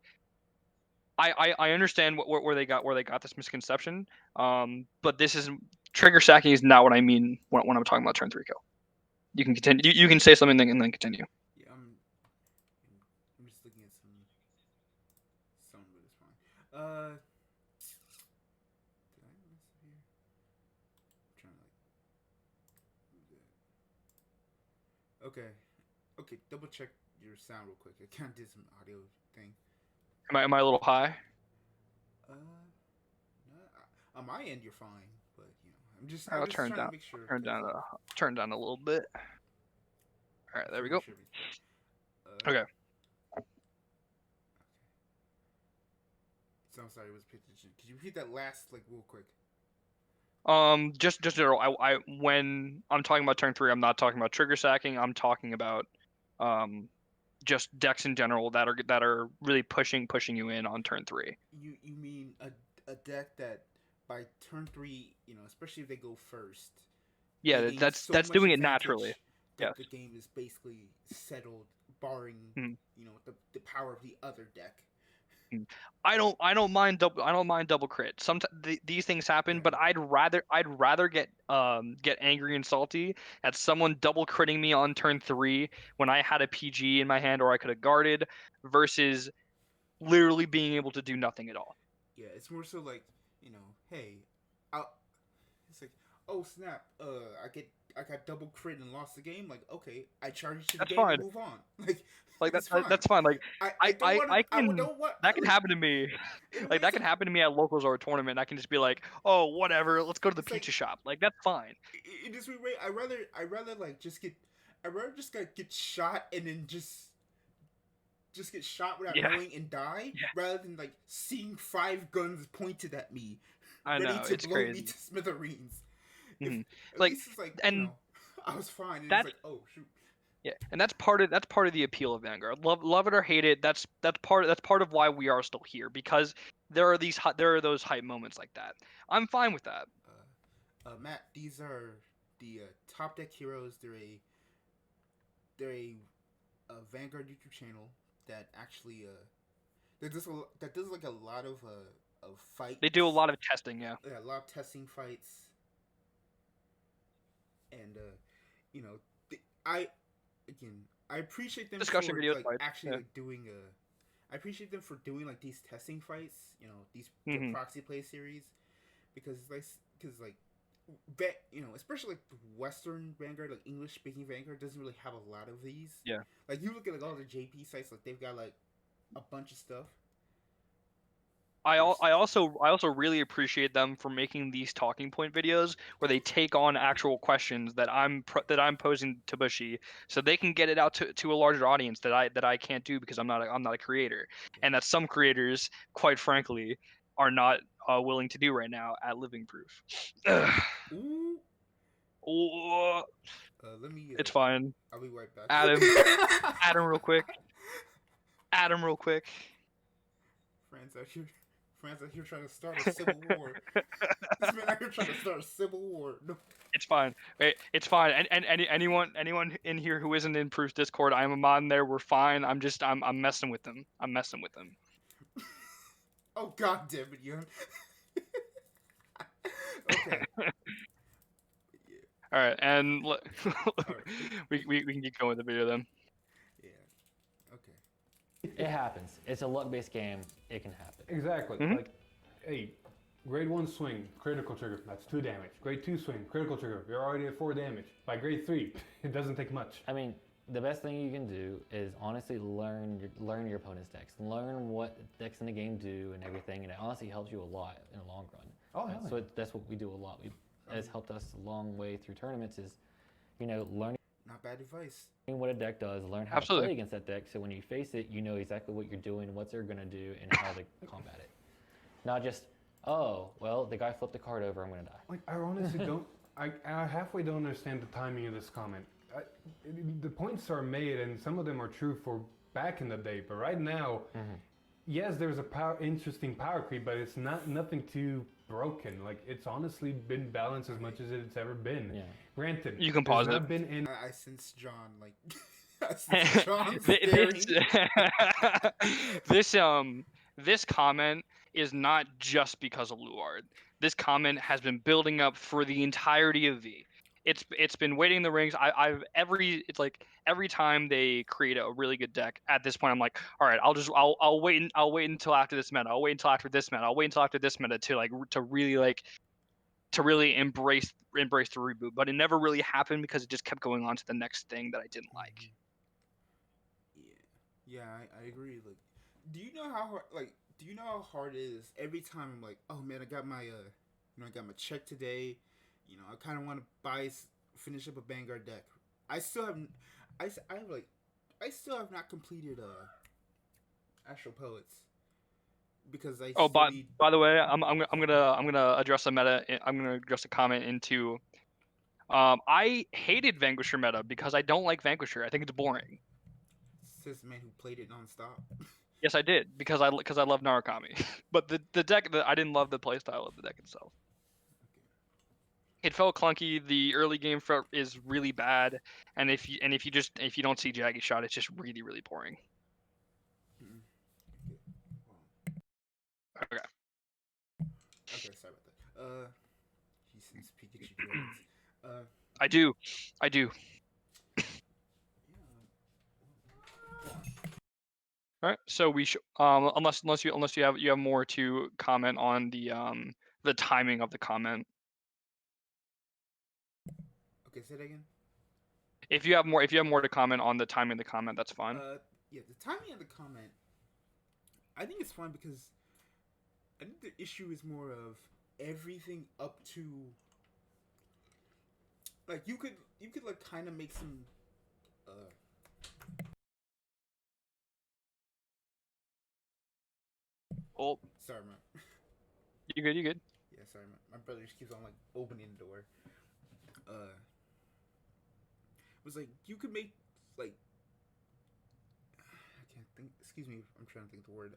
I understand where they got this misconception, but trigger stacking is not what I mean when I'm talking about turn 3 kill. You can continue. You can say something and then continue.
Yeah, I'm just looking at some, but it's fine. Did I miss here? I'm trying to Okay. Okay, double check your sound real quick. I kind of did some audio thing.
Am I a little high?
No, on my end you're fine, but I'm just
I'll
trying
turn down.
to make sure.
Turn down a little bit. All right, there we go. Okay.
So I'm sorry, I was paying attention. Could you repeat that last real quick?
Just general. I when I'm talking about turn 3, I'm not talking about trigger sacking. I'm talking about just decks in general that are really pushing you in on turn 3.
You mean a deck that by turn 3, especially if they go first.
Yeah, that's doing it naturally.
That the game is basically settled, barring the power of the other deck.
I don't mind double crit. Sometimes these things happen, but I'd rather get angry and salty at someone double critting me on turn 3 when I had a PG in my hand or I could have guarded, versus literally being able to do nothing at all.
Yeah, it's more so like, hey, it's like, oh snap, I got double crit and lost the game. Like, okay, I charge to the game and move on.
That's fine. Like that can happen to me. Like that can happen to me at locals or a tournament. I can just be like, oh whatever, let's go to the pizza shop. Like that's fine.
In this way, I rather just get shot and then just get shot without knowing and die, rather than seeing 5 guns pointed at me,
ready to blow me to
smithereens.
Mm-hmm.
At least it's I was fine. And it's oh shoot.
Yeah, and that's part of the appeal of Vanguard. Love it or hate it, that's part of why we are still here, because there are those hype moments like that. I'm fine with that.
Matt, these are the top deck heroes. They're a Vanguard YouTube channel that actually that does a lot of fights.
They do a lot of testing, yeah.
Yeah, a lot of testing fights. And I appreciate them
discussion
for
videos
actually doing I appreciate them for doing these testing fights, these the proxy play series, because especially Western Vanguard, English speaking Vanguard doesn't really have a lot of these.
Yeah.
You look at all the JP sites, they've got a bunch of stuff.
I also really appreciate them for making these talking point videos where they take on actual questions that I'm posing to Bushy, so they can get it out to a larger audience that I can't do because I'm not a creator, and that some creators, quite frankly, are not willing to do right now at Living Proof.
Ooh. Let me.
It's fine.
I'll be right back.
Adam, real quick.
Franz out here trying to start a civil war. This man out here trying to start a civil war. No.
It's fine. It's fine. And anyone in here who isn't in Proof's Discord, I'm a mod in there. We're fine. I'm messing with them.
Oh god damn it, you. Okay.
All right, and we can keep going with the video then.
Yeah. Okay.
It happens. It's a luck-based game. It can happen.
Exactly. Hey, grade 1 swing, critical trigger. That's 2 damage. Grade 2 swing, critical trigger. You're already at 4 damage. By grade 3, it doesn't take much.
I mean, the best thing you can do is honestly learn your opponent's decks. Learn what decks in the game do and everything, and it honestly helps you a lot in the long run.
Oh, hell yeah.
So that's what we do a lot. It's helped us a long way through tournaments is, learning.
Not bad advice.
What a deck does, learn how to play against that deck, so when you face it, you know exactly what you're doing, what they're going to do, and how to combat it. Not just, oh, well, the guy flipped the card over, I'm going to die.
I honestly don't, I halfway don't understand the timing of this comment. The points are made, and some of them are true for back in the day, but right now, yes, there's a interesting power creep, but it's nothing too broken. It's honestly been balanced as much as it's ever been. Yeah. Granted,
you can pause it.
I sense John
this comment is not just because of Luard. This comment has been building up for the entirety of V. it's been waiting in the rings. Every time they create a really good deck. At this point, I'm like, all right, I'll wait until after this meta. I'll wait until after this meta. I'll wait until after this meta to really embrace the reboot. But it never really happened because it just kept going on to the next thing that I didn't like.
Yeah, I agree. Like, do you know how hard? Like, do you know how hard it is every time I'm like, oh man, I got my I got my check today. I kind of want to finish up a Vanguard deck. I still have, I still have not completed Astral Poets because I
Oh,
still need.
by the way, I'm gonna address a meta. I'm gonna address a comment into. I hated Vanquisher meta because I don't like Vanquisher. I think it's boring.
Says the man who played it nonstop.
Yes, I did because I love Narukami, but the deck I didn't love the playstyle of the deck itself. It felt clunky. The early game is really bad, and if you don't see Jaggy Shot, it's just really boring. Okay.
Okay, sorry about that. He sends Pikachu dragons.
I do. All right. So we should unless you have more to comment on the timing of the comment.
Okay, say that again.
If you have more to comment on the timing of the comment, that's fine.
Yeah, the timing of the comment, I think it's fine because I think the issue is more of everything up to like you could like kind of make some
Oh,
sorry, man.
You good?
Yeah, sorry, my brother just keeps on like opening the door. It was like you could make like I can't think. Excuse me, I'm trying to think of the word.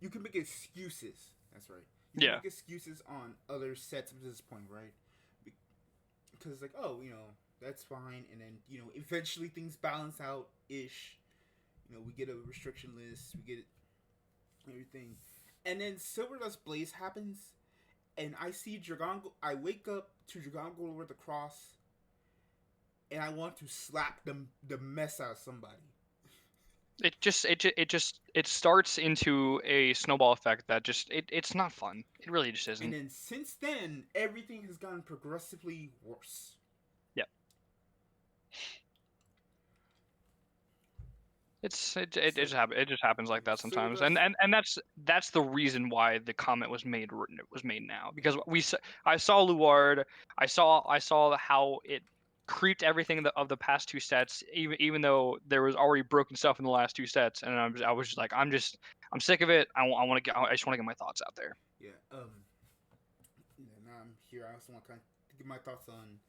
You can make excuses. That's right. You can make excuses on other sets at this point, right? Because like, oh, that's fine, and then eventually things balance out ish. We get a restriction list, we get everything, and then Silver Dust Blaze happens, and I see Dragon. I wake up to Dragon Gold over the cross, and I want to slap the mess out of somebody.
It starts into a snowball effect that it's not fun. It really just isn't.
And then since then, everything has gotten progressively worse.
Yep. It just happens like that sometimes, and that's the reason why the comment was made now, because I saw Luard, I saw how it creeped everything of the past two sets, even though there was already broken stuff in the last two sets, and I was just like, I'm sick of it. I just want to get my thoughts out there.
Yeah. Now I'm here. I also want to kind of give my thoughts on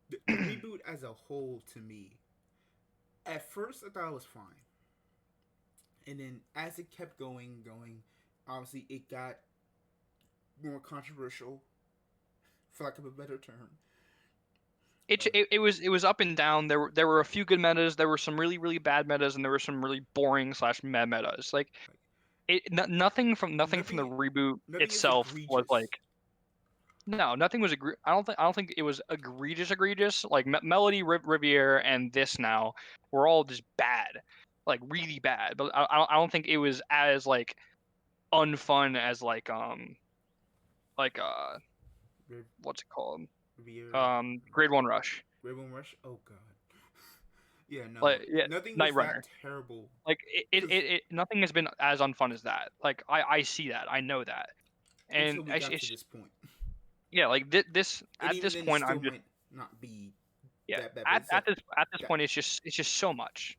the reboot as a whole. To me, at first I thought it was fine, and then as it kept going, obviously it got more controversial, for lack of a better term.
It was up and down. There were a few good metas. There were some really bad metas, and there were some really boring / meh metas. Like nothing from the reboot itself was like. No, nothing was I don't think it was egregious. Like Melody, Riviera, and this now were all just bad, like really bad. But I don't think it was as like unfun as what's it called? Grade 1 Rush.
Grade 1 Rush. Oh god. Yeah, no. Nothing
Night
was
Runner.
that terrible.
Like nothing has been as unfun as that. Like I see that. I know that. And
until we got to this point.
Yeah, like this at this point I'm just
might not be
that bad. At this point it's just so much.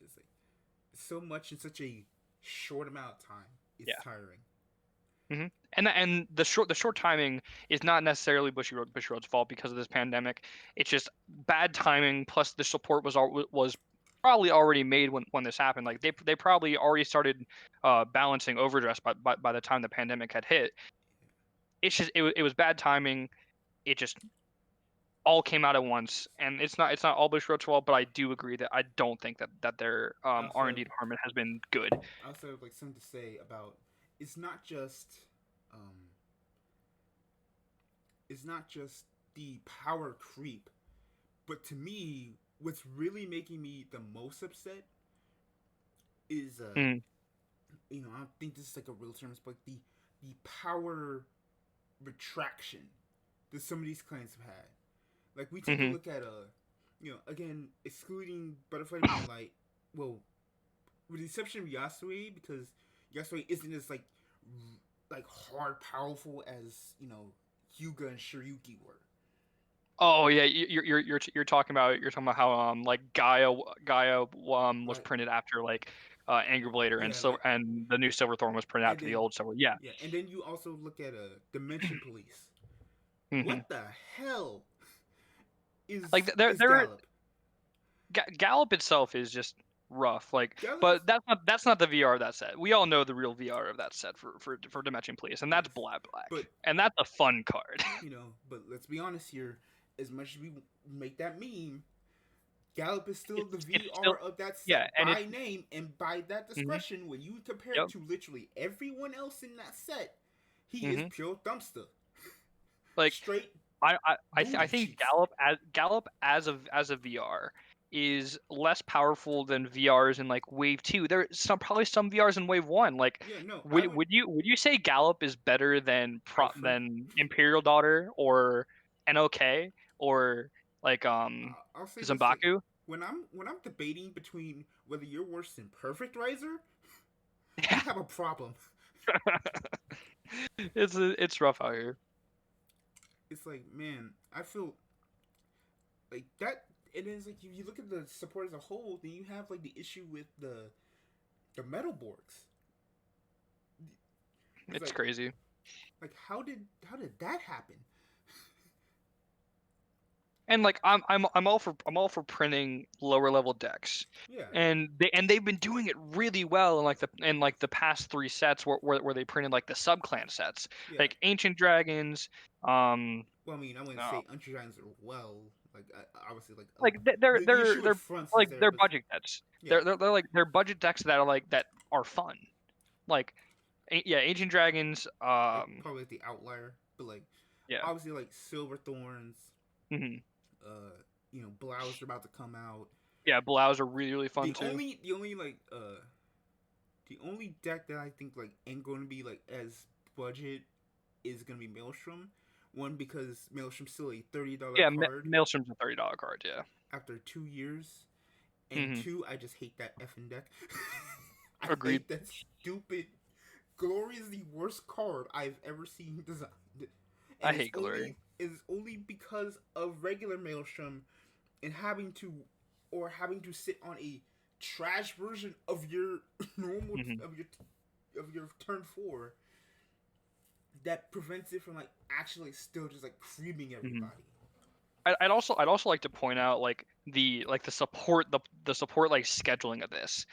It's like so much in such a short amount of time. It's tiring.
And the short timing is not necessarily Bushiroad's fault because of this pandemic. It's just bad timing. Plus, the support was probably already made when this happened. Like they probably already started balancing overdress by the time the pandemic had hit. It's just it was bad timing. It just all came out at once, and it's not all Bushiroad's fault. But I do agree that I don't think that their R&D department has been good.
I also have like something to say about it's not just is not just the power creep, but to me, what's really making me the most upset is you know, I don't think this is like a real term, but the power retraction that some of these clans have had. Like we take a look at you know, again, excluding Butterfly Moonlight, well, with the exception of Yasue, because Yasue isn't as like hard powerful as, you know, Hyuga and Shiryuki were.
Oh yeah, you're talking about how like Gaia was
Like,
printed after like Anger Blader, and
yeah,
so
like,
and the new Silverthorn was printed after
then,
the old Silver. Yeah.
yeah, and then you also look at Dimension Police.
hmm
What the hell is
Like there
is
there
Gallop?
Gallop itself is just rough. Like,
Gallop is,
but that's not the VR of that set. We all know the real VR of that set for Dimension Police, and that's
yes,
Black,
but
and that's a fun card.
you know, but let's be honest here. As much as we make that meme, Gallop is still the
It's
VR
still
of that set
yeah, and
by name and by that
mhm,
discretion. When you compare
yep.
it to literally everyone else in that set, he is
hmm
pure dumpster.
Like
Straight
I
booty
think
cheeks.
Gallop as a VR is less powerful than VRs in like Wave 2. There's probably some VRs in Wave 1. Like
Yeah, no, I
would you say Gallop is better than
Alfred.
than Imperial Daughter or NOK or like
I'll say this: like
Zumbaku?
when I'm debating between whether you're worse than Perfect Riser, we
Yeah.
have a problem.
It's rough out here.
It's like, man, I feel like that. It is like you look at the support as a whole, then you have like the issue with the metal borgs.
It's
Like,
crazy.
like how did that happen?
And like I'm all for printing lower level decks,
Yeah,
and they've been doing it really well in like the past three sets where they printed like the sub clan sets,
yeah.
like Ancient Dragons,
Well, I mean, I wouldn't
uh,
say Untitled Chapter are well. Like, obviously, like
like
the issue with fronts is
like
there,
they're
but
budget decks.
yeah,
They're like they're budget decks that are fun. Like yeah, Ancient Dragons.
like probably like the outlier, but like
Yeah.
obviously like Silver Thorns,
hmm
you know, Blouse are about to come out.
Yeah, Blouse are really fun too.
The only like the only deck that I think like ain't going to be like as budget is going to be Maelstrom. One, because Maelstrom's still a $30
Yeah,
card
Maelstrom's a $30 card. Yeah.
after 2 years, and
hmm
two, I just hate that effing deck. I
Agreed.
hate that stupid. Glory is the worst card I've ever seen designed. And
I hate Glory.
It's only because of regular Maelstrom and having to sit on a trash version of your normal
hmm
of your turn 4 that prevents it from like actually still just like creaming everybody.
I'd also like to point out like the support the support like scheduling of this.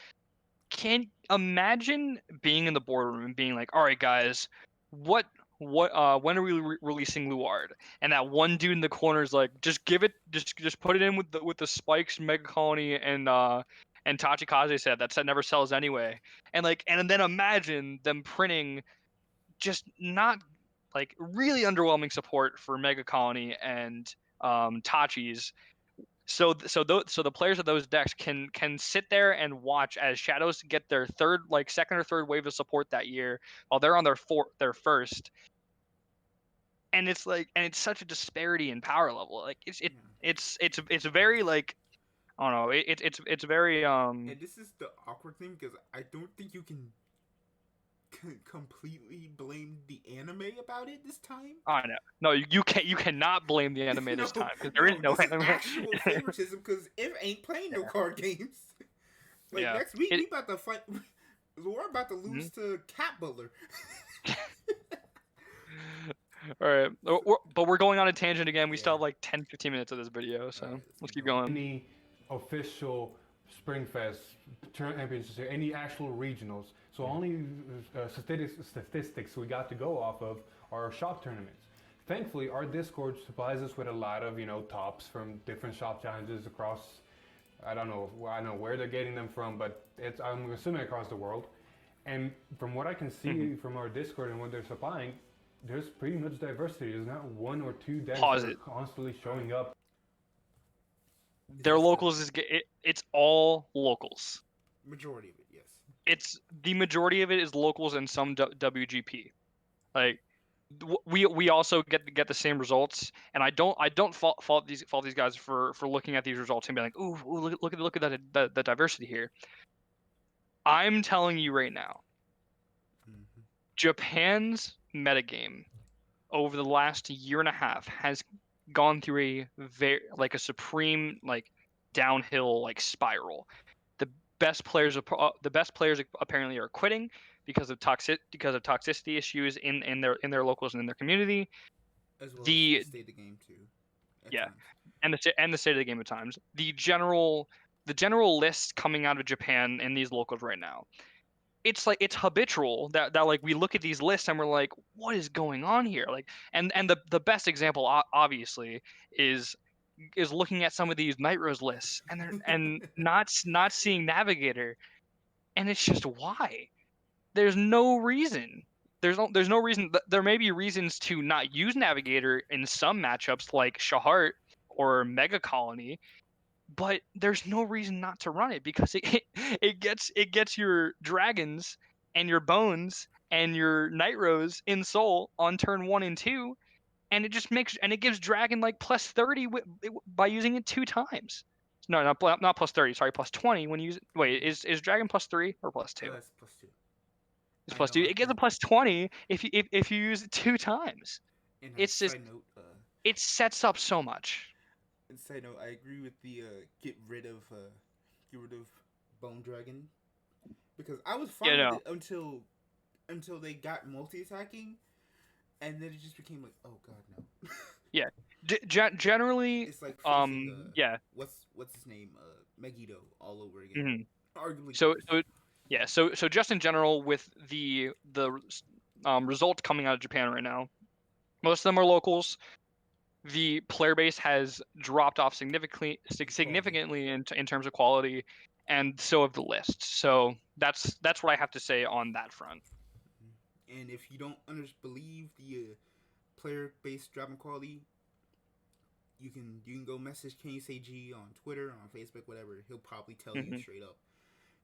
Can imagine being in the boardroom and being like, all right, guys, what when are we releasing Luard? And that one dude in the corner is like, just give it, just put it in with the spikes, Mega Colony, and Tachikaze said that set never sells anyway. And like, and then imagine them printing just not like really underwhelming support for Mega Colony and Tachi's. So the players of those decks can sit there and watch as Shadows get their second or third wave of support that year while they're on their first, and it's like, and it's such a disparity in power level. Like it's very like, I don't know, it's very
And this is the awkward thing because I don't think you can completely blame the anime about it this time.
I know, no, you cannot blame the anime this time because there is no
this
anime.
is actual favoritism because it ain't playing no card games. Like
Yeah.
next week we about to fight. We're about to lose to Cat Butler.
All right, but we're going on a tangent again. We still
Yeah.
have like 10-15 minutes of this video, so
Alright,
let's keep going.
Any official Springfest championships, any actual regionals. So only statistics we got to go off of are shop tournaments. Thankfully, our Discord supplies us with a lot of tops from different shop challenges across. I don't know where they're getting them from, but I'm assuming across the world. And from what I can see from our Discord and what they're supplying, there's pretty much diversity. There's not one or two decks
Pause
that are
it.
constantly showing up.
Their locals it's all locals.
Majority of it, yes.
It's the majority of it is locals and some WGP. Like we also get the same results, and I don't fault these guys for looking at these results and being like, ooh, look at the diversity here. I'm telling you right now, Japan's metagame over the last year and a half has gone through a supreme downhill spiral. The best players apparently are quitting because of toxicity issues in their locals and in their community.
As well as the state of the game too.
Yeah,
times.
and the state of the game at times. The general list coming out of Japan in these locals right now, it's habitual that we look at these lists and we're like, what is going on here? And the best example obviously is looking at some of these Night Rose lists and not seeing Navigator, and it's just why. There's no reason. There's no reason. There may be reasons to not use Navigator in some matchups like Shahart or Mega Colony, but there's no reason not to run it because it gets your dragons and your bones and your Night Rose in Soul on turn 1 and 2, and it gives dragon plus 30 by using it 2 times. No, not plus 30. Sorry, plus 20 when you use it. Wait, is dragon plus 3 or plus 2?
That's plus 2.
It's plus 2. It gives a plus 20 if you use it 2 times.
And
it's just
side note,
it sets up so much.
And side note, I agree with the get rid of Bone Dragon, because I was fine with it until they got multi-attacking, and then it just became like, oh god, no.
Yeah. Generally,
it's like
yeah.
What's his name? Megiddo all over again.
Mm-hmm. Arguably. So just in general, with the results coming out of Japan right now, most of them are locals. The player base has dropped off significantly in terms of quality, and so have the lists. So that's what I have to say on that front.
And if you don't believe the player-based dropping quality, you can go message Can You Say G on Twitter, on Facebook, whatever. He'll probably tell you straight up.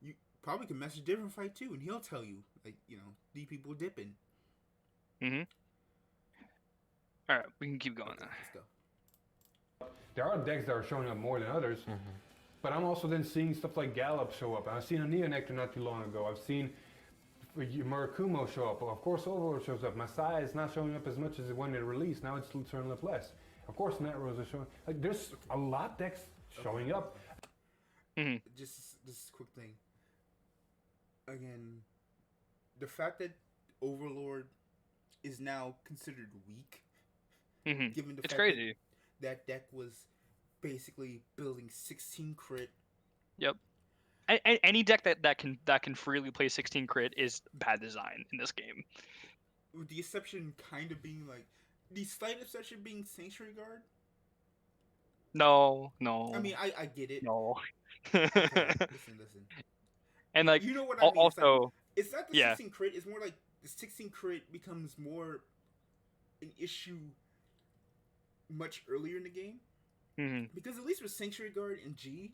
You probably can message Different Fight too, and he'll tell you, these people dipping.
Mm-hmm. All right, we can keep going now.
Let's go.
There are decks that are showing up more than others, but I'm also then seeing stuff like Gallop show up. I've seen a Neonectar not too long ago. I've seen Murakumo show up. Of course, Overlord shows up. Masai is not showing up as much as when it released. Now it's turning up less. Of course, Night Rose is showing. There's a lot of decks showing up.
Mm-hmm.
Just a quick thing. Again, the fact that Overlord is now considered weak.
Mm-hmm.
Given the
it's
fact
crazy.
That deck was basically building 16 crit.
Yep. Any deck that can freely play 16 crit is bad design in this game.
With the exception kind of being the slight exception being Sanctuary Guard.
No.
I mean, I get it.
No.
Okay, listen.
And
you know what I mean?
Also,
it's not the 16 crit. It's more like the 16 crit becomes more an issue much earlier in the game.
Mm-hmm.
Because at least with Sanctuary Guard and G,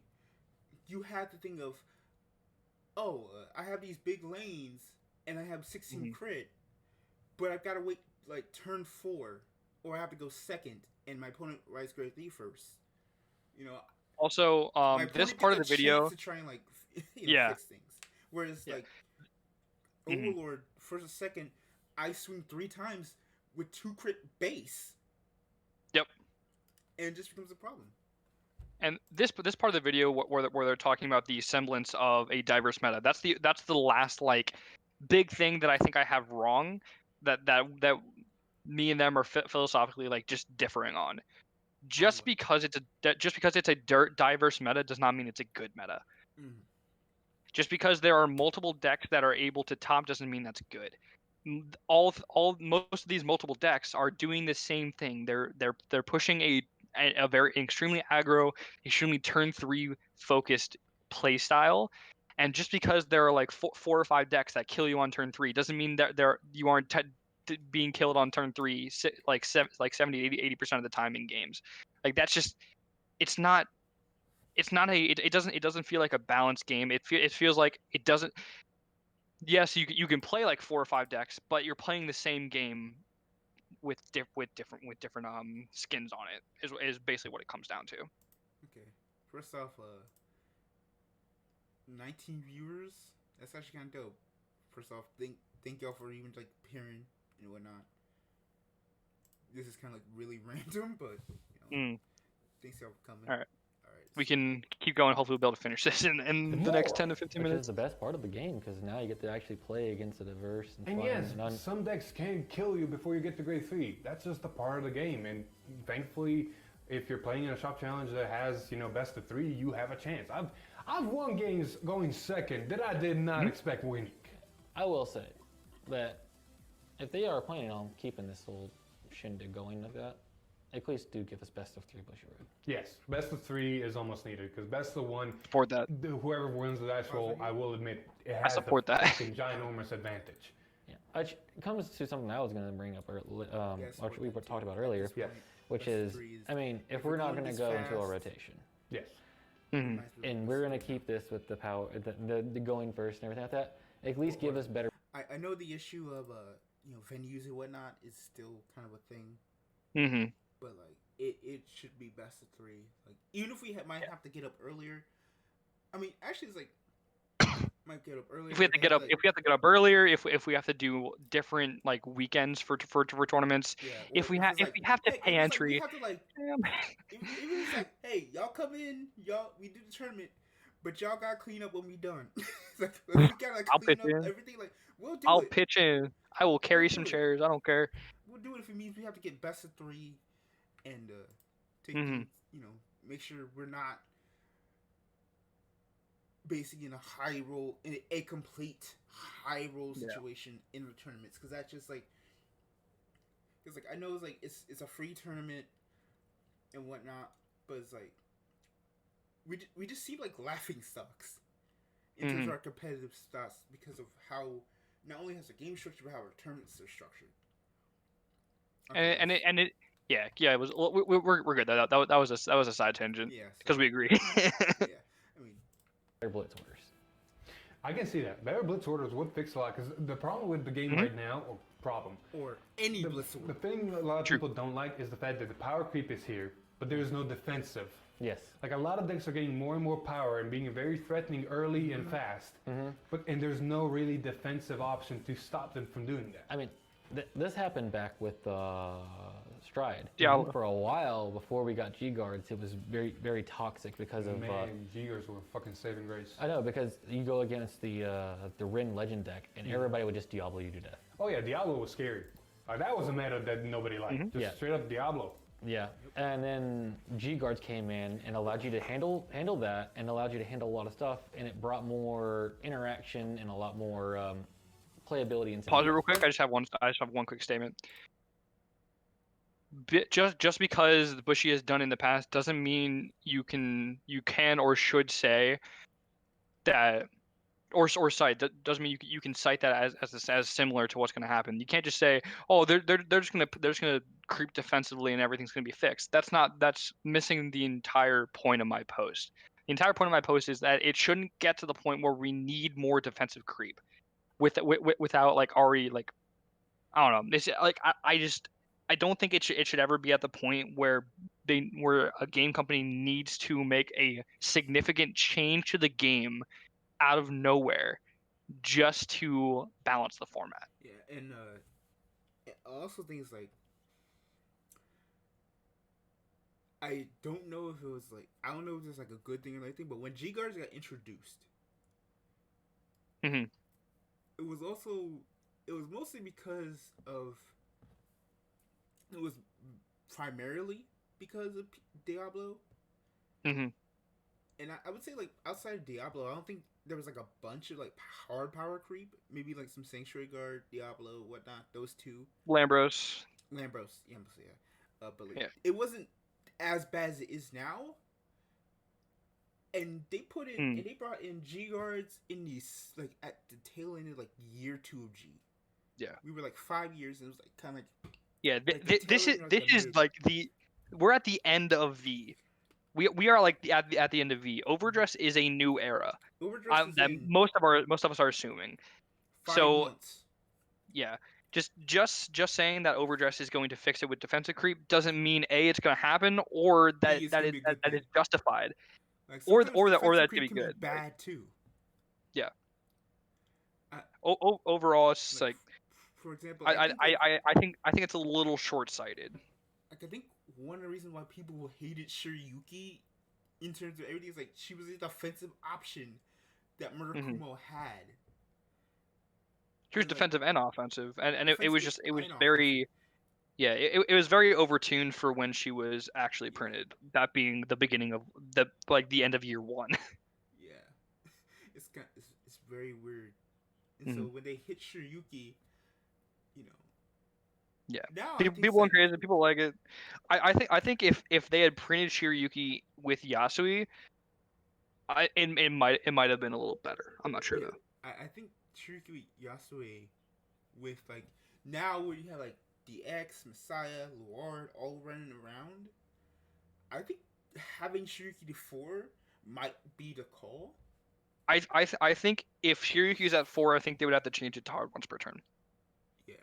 you had to think of, I have these big lanes and I have 16 crit, but I've got to wait turn 4, or I have to go second, and my opponent rides grade 3 first.
Also, this part of the video
to try and fix things. Whereas Overlord first and second, I swing 3 times with 2 crit base.
Yep.
And it just becomes a problem.
And this part of the video where they're talking about the semblance of a diverse meta, that's the last big thing that I think I have wrong, that me and them are philosophically just differing on. Just because it's a diverse meta does not mean it's a good meta.
Mm.
Just because there are multiple decks that are able to top doesn't mean that's good. Most of these multiple decks are doing the same thing. They're pushing a very extremely aggro, extremely turn 3 focused play style, and just because there are 4 or 5 decks that kill you on turn 3 doesn't mean that you aren't being killed on turn 3 like 70-80% of the time in games. Like that's just it's not it doesn't feel like a balanced game. It feels like it doesn't. Yes, you can play like 4 or 5 decks, but you're playing the same game with different skins on it. Is basically what it comes down to.
Okay. First off, 19 viewers. That's actually kind of dope. First off, thank y'all for even like appearing and whatnot. This is kind of like really random, but thanks y'all for coming.
All right.
Alright.
We can keep going. Hopefully, we'll be able to finish this in the next 10 to 15
Which
minutes.
is the best part of the game, because now you get to actually play against a diverse and fun
yes, some decks can kill you before you get to grade 3. That's just a part of the game, and thankfully, if you're playing in a shop challenge that has best of 3, you have a chance. I've won games going second that I did not expect winning.
I will say that if they are planning on keeping this whole shindig going like that, at least do give us best of 3 Bushy Road.
Yes, best of 3 is almost needed, because best of 1,
Support that.
Whoever wins the dice roll, I will admit, it
I
has
support
the
that.
fucking ginormous advantage.
Yeah, it comes to something I was going to bring up, which we talked about earlier,
Yeah.
which is, I mean, if we're not going to go into a rotation,
Yes.
and we're going to keep this with the power, the going first and everything like that, at least give us better.
I know the issue of venues and whatnot is still kind of a thing.
Mm-hmm.
But like it should be best of 3. Like even if we might have to get up earlier. I mean, actually, it's like might get up earlier.
If we have to get up, if we have to get up earlier, if we have to do different like weekends for tournaments, if we have to pay entry,
we have to like even it's like, hey, y'all come in, we do the tournament, but y'all gotta clean up when we done. Like, we gotta like, clean up everything. Like we'll do
I'll
it.
pitch in. I will carry some chairs. I don't care.
We'll do it if it means we have to get best of 3 and take make sure we're not basically in a high roll, in a complete high roll situation in the tournaments, because that's just like, because like I know it's like it's a free tournament and whatnot, but it's like we just seem like laughing stocks in terms of our competitive stats because of how not only has the game structure but how our tournaments are structured. Okay.
And it it was we're good. That was a side tangent.
Yeah,
because we agree.
Yeah, I mean,
Better blitz orders.
I can see that. Better blitz orders would fix a lot, because the problem with the game right now,
or any blitz order.
The thing a lot of people don't like is the fact that the power creep is here, but there is no defensive.
Yes.
Like a lot of decks are getting more and more power and being very threatening early and fast, and there's no really defensive option to stop them from doing that.
I mean, this happened back with Stride.
Yeah.
For a while before we got G guards, it was very, very toxic because of.
G guards were fucking saving grace.
I know, because you go against the Rin Legend deck, and everybody would just Diablo you to death.
Oh yeah, Diablo was scary. That was a meta that nobody liked. Just straight up Diablo.
Yeah, and then G guards came in and allowed you to handle that, and allowed you to handle a lot of stuff, and it brought more interaction and a lot more playability. And
Pause it real quick. I just have one quick statement. Just because the Bushy has done in the past doesn't mean you can or should say that or cite. That doesn't mean you can cite that as similar to what's going to happen. You can't just say, oh, they're just gonna creep defensively and everything's going to be fixed. That's missing the entire point of my post. The entire point of my post is that it shouldn't get to the point where we need more defensive creep without like already like, I don't know. It's like I don't think it should ever be at the point where a game company needs to make a significant change to the game out of nowhere just to balance the format.
Yeah, and I also think it's like, I don't know if it was like, I don't know if it's like a good thing or anything, but when G guards got introduced, it was mostly because of. It was primarily because of Diablo. And I would say, like, outside of Diablo, I don't think there was, like, a bunch of, like, hard power creep. Maybe, like, some Sanctuary Guard, Diablo, whatnot. Those two.
Lambros,
yeah. But, like, it wasn't as bad as it is now. And they brought in G Guards in these, like, at the tail end of, like, year 2 of G.
Yeah.
We were like 5 years, and it was like kind of like
Yeah,
Like the
this is
tail end or
this
the
is
mid?
like we're at the end of V. We are like at the end of V. Overdress is a new era.
overdress was
That
in
most of us are assuming.
5
So
months.
yeah, just saying that overdress is going to fix it with defensive creep doesn't mean A, it's going to happen, or
B is gonna be a good
that
thing.
is justified,
Like sometimes
or
defensive
that's
creep
going to
can
be
be
good.
bad too.
Yeah.
I,
Overall, it's just
like,
like
for example, I think like
I think it's a little short sighted.
like I think one of the reasons why people hated Shiryuki in terms of everything is like she was a defensive option that Murakumo had.
She was
And, like,
defensive and offensive, and it was
defensive
just it was
and offensive.
very yeah it was very overtuned for when she was actually printed. That being the beginning of the end of year 1.
Yeah, it's very weird. And so when they hit Shiryuki, you know,
Yeah,
now I think
people went crazy. People like it. I think if they had printed Shiryuki with Yasui, it might have been a little better. I'm not sure
yeah,
though.
I think Shiryuki Yasue with like now where you have like the X, Messiah, Luard all running around, I think having Shiryuki to 4 might be the call.
I think if Shiryuki's at 4, I think they would have to change it to hard once per turn.
Yeah,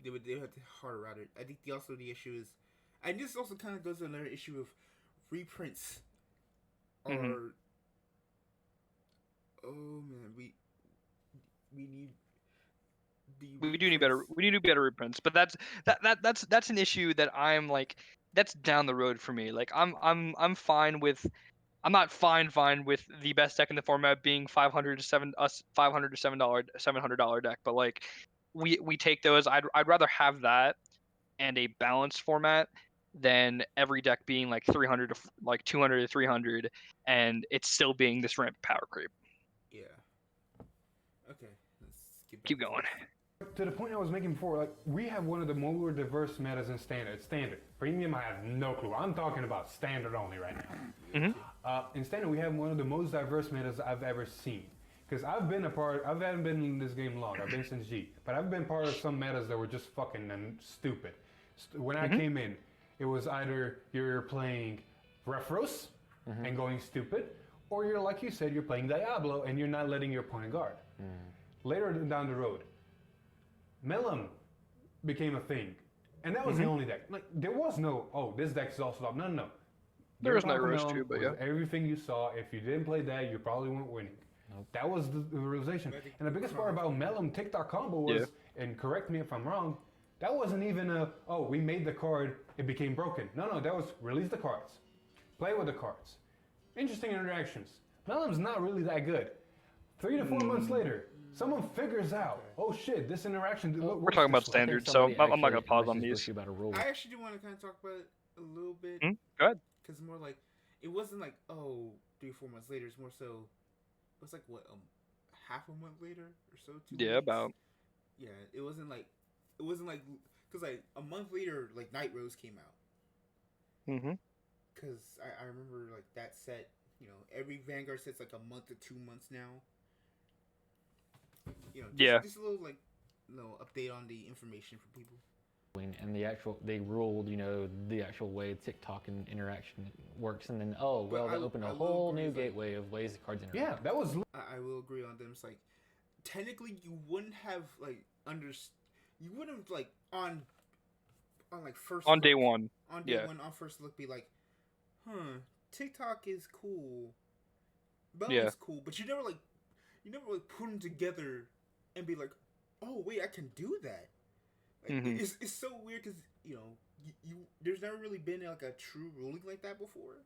they would have to harder route it. I think the issue is, and this also kind of goes to another issue of reprints. Or oh man, we need
we do need better reprints, but that's an issue that I'm like that's down the road for me. Like I'm fine with I'm not fine with the best deck in the format being $500 to $700 deck, but like we take those. I'd rather have that and a balanced format than every deck being like 300 to like 200 to 300 and it's still being this ramp power creep.
Yeah. Okay, let's
keep going.
To the point I was making before, like we have one of the more diverse metas in standard. Standard. Premium, I have no clue. I'm talking about standard only right now. In standard, we have one of the most diverse metas I've ever seen. Because I haven't been in this game long. I've been since G, but I've been part of some metas that were just fucking stupid. When I came in, it was either you're playing Refros and going stupid, or you're like you said, you're playing Diablo and you're not letting your opponent guard. Later down the road, Melum became a thing, and that was the only deck. Like there was no, oh, this deck is also up. No.
There was no Rose too, but yeah.
Everything you saw, if you didn't play that, you probably weren't winning. Nope. That was the realization. And the biggest part about Melum TikTok combo was, and correct me if I'm wrong, that wasn't even we made the card, it became broken. No, that was release the cards, play with the cards. Interesting interactions. Melum's not really that good. 3 to 4 months later, someone figures out, oh shit, this interaction.
We're talking about standard, so I'm not going to pause on these.
I actually do want to kind of talk about it a little bit.
Go ahead.
Because more like, it wasn't like, 3 or 4 months later. It's more so, it was like, what, half a month later or so? 2 weeks?
About.
Yeah, it wasn't like, because like a month later, like Night Rose came out. Because I remember like that set, every Vanguard set's like a month to 2 months now. Just a little like, update on the information for people.
And they ruled, the actual way TikTok and interaction works, and then they opened a whole new gateway of ways the cards interact.
Yeah, that was.
I will agree on them. It's like, technically, you wouldn't have like you wouldn't like on like first
on
look,
day one.
On day one, on first look, be like, TikTok is cool, Bellum's cool, but you never put them together and be like, oh wait, I can do that. Like, it's so weird because you there's never really been like a true ruling like that before.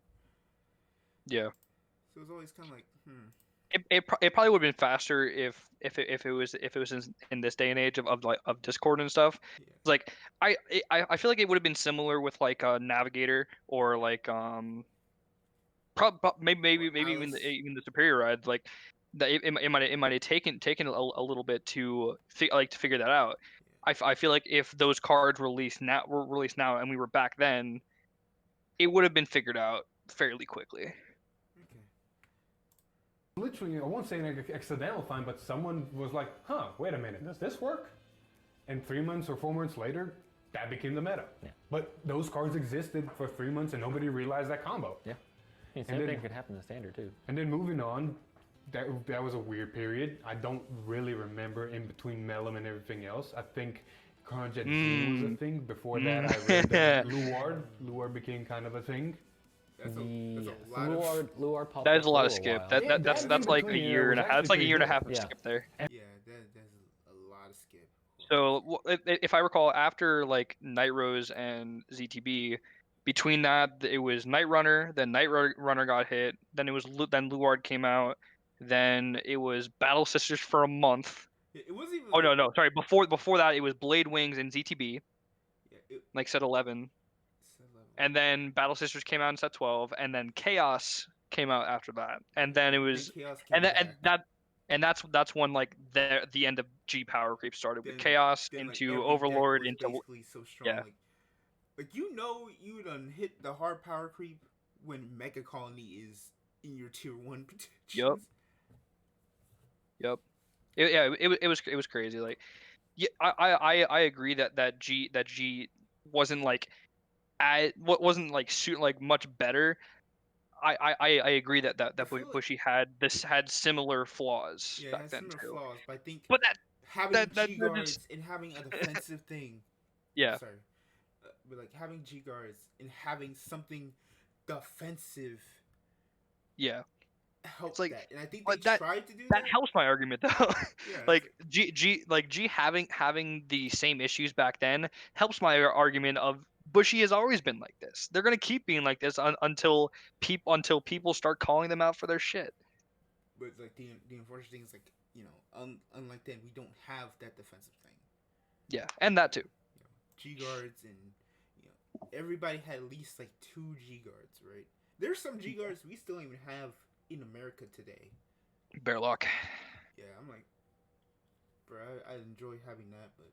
Yeah.
So it's always kind of like,
It probably would have been faster if it was in this day and age of Discord and stuff. Yeah. Like I feel like it would have been similar with like a Navigator or like maybe even the Superior Ride. Like it might have taken a little bit to figure that out. I feel like if those cards were released now and we were back then, it would have been figured out fairly quickly.
Literally, I won't say an accidental find, but someone was like, wait a minute, does this work? and 3 months or 4 months later, that became the meta.
Yeah.
But those cards existed for 3 months and nobody realized that combo.
Yeah. I mean, same thing could happen in standard too.
And then moving on, that was a weird period. I don't really remember in between Melum and everything else. I think Kronjet Z was a thing. Before that, I read that Luard became kind of a thing.
That's a lot of
Luard popped
That
up
is a lot
for
of skip.
while.
That's like a year and a half. That's like a year and a half of
Yeah.
skip there.
yeah, that's a lot of skip.
So if I recall, after like Night Rose and ZTB, between that it was Night Runner, then Night Runner got hit, then it was then Luard came out, then it was Battle Sisters for a month.
It wasn't even.
Oh no, sorry. Before that, it was Blade Wings and ZTB, like set 11, and then Battle Sisters came out in set 12, and then Chaos came out after that, and then it was, and that's when like the end of G power creep started with Chaos into Overlord into
basically so strong.
Yeah.
Like you done hit the hard power creep when Mega Colony is in your tier 1 protections.
Yep. It was crazy. Like, yeah, I agree that G wasn't like wasn't like much better. I agree that Bushy had similar flaws back then too.
Flaws, but I think
But
having G guards and having a defensive thing.
Yeah.
Sorry. But like having G guards and having something defensive.
Yeah.
Helps
like,
that, and I think
they
tried to do that.
That helps my argument though.
Yeah,
like G having the same issues back then helps my argument of Bushy has always been like this. They're gonna keep being like this until people start calling them out for their shit.
But like the unfortunate thing is like unlike then we don't have that defensive thing.
Yeah, and that too.
G guards and everybody had at least like 2 G guards, right? There's some G guards we still don't even have in America today.
Bearlock.
Yeah, I'm like, bro, I enjoy having that, but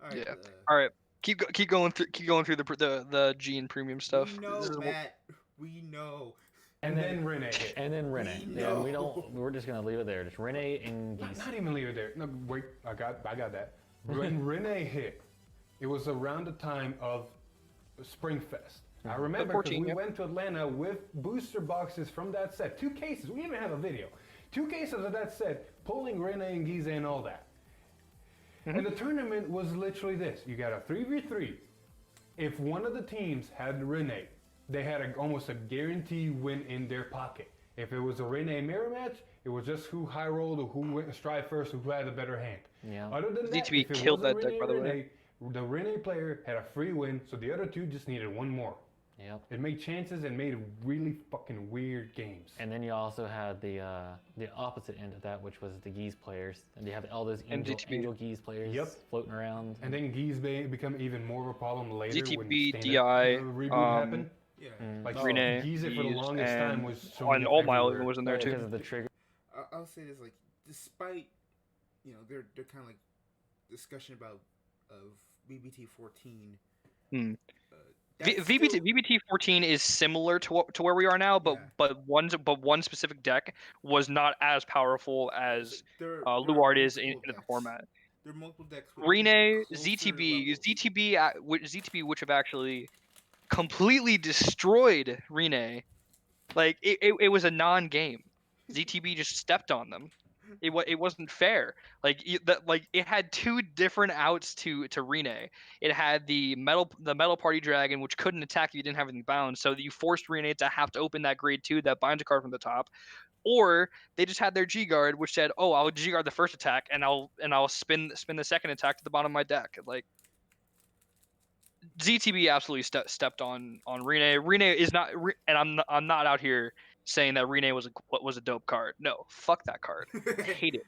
all right.
Yeah. All right. Keep going through the G and premium stuff.
We know, Matt. We know.
And then Renee hit.
And then Renee. Yeah, we're just gonna leave it there. Just Renee and Geese.
Not even leave it there. No, wait. I got that. When Renee hit, it was around the time of Springfest. I remember because we went to Atlanta with booster boxes from that set. 2 cases. We even have a video. 2 cases of that set, pulling Renee and Giza and all that. And the tournament was literally this. You got a 3v3. If one of the teams had Renee, they had almost a guaranteed win in their pocket. If it was a Renee mirror match, it was just who high rolled or who went stride first, who had a better hand.
Yeah.
Other than that,
ZTB killed that deck, by the way.
The Renee player had a free win, so the other 2 just needed 1 more.
Yep.
It made chances and made really fucking weird games.
And then you also had the opposite end of that, which was the Geese players. And you have all those Angel Geese players floating around.
And then Geese become even more of a problem later
ZTB,
when
DI,
reboot happened.
Yeah.
Like
Renee,
Geese for the longest time was
on All Mile was in there too.
Because of the trigger.
I'll say this, like, despite they're kind of like discussion about VBT 14.
VBT 14 is similar to where we are now, but one specific deck was not as powerful as Luard is in the format.
There are multiple decks.
Renee, ZTB, which have actually completely destroyed Renee. Like it was a non-game. ZTB just stepped on them. It wasn't fair. Like it had 2 different outs to Renee. It had the metal party dragon, which couldn't attack if you didn't have anything bound, so that you forced Renee to have to open that grade 2 that binds a card from the top. Or they just had their G guard, which said, "Oh, I'll G guard the first attack, and I'll spin the second attack to the bottom of my deck." Like ZTB absolutely stepped on Renee. Renee is not, and I'm not out here saying that Renee was a dope card. No, fuck that card. I hate it.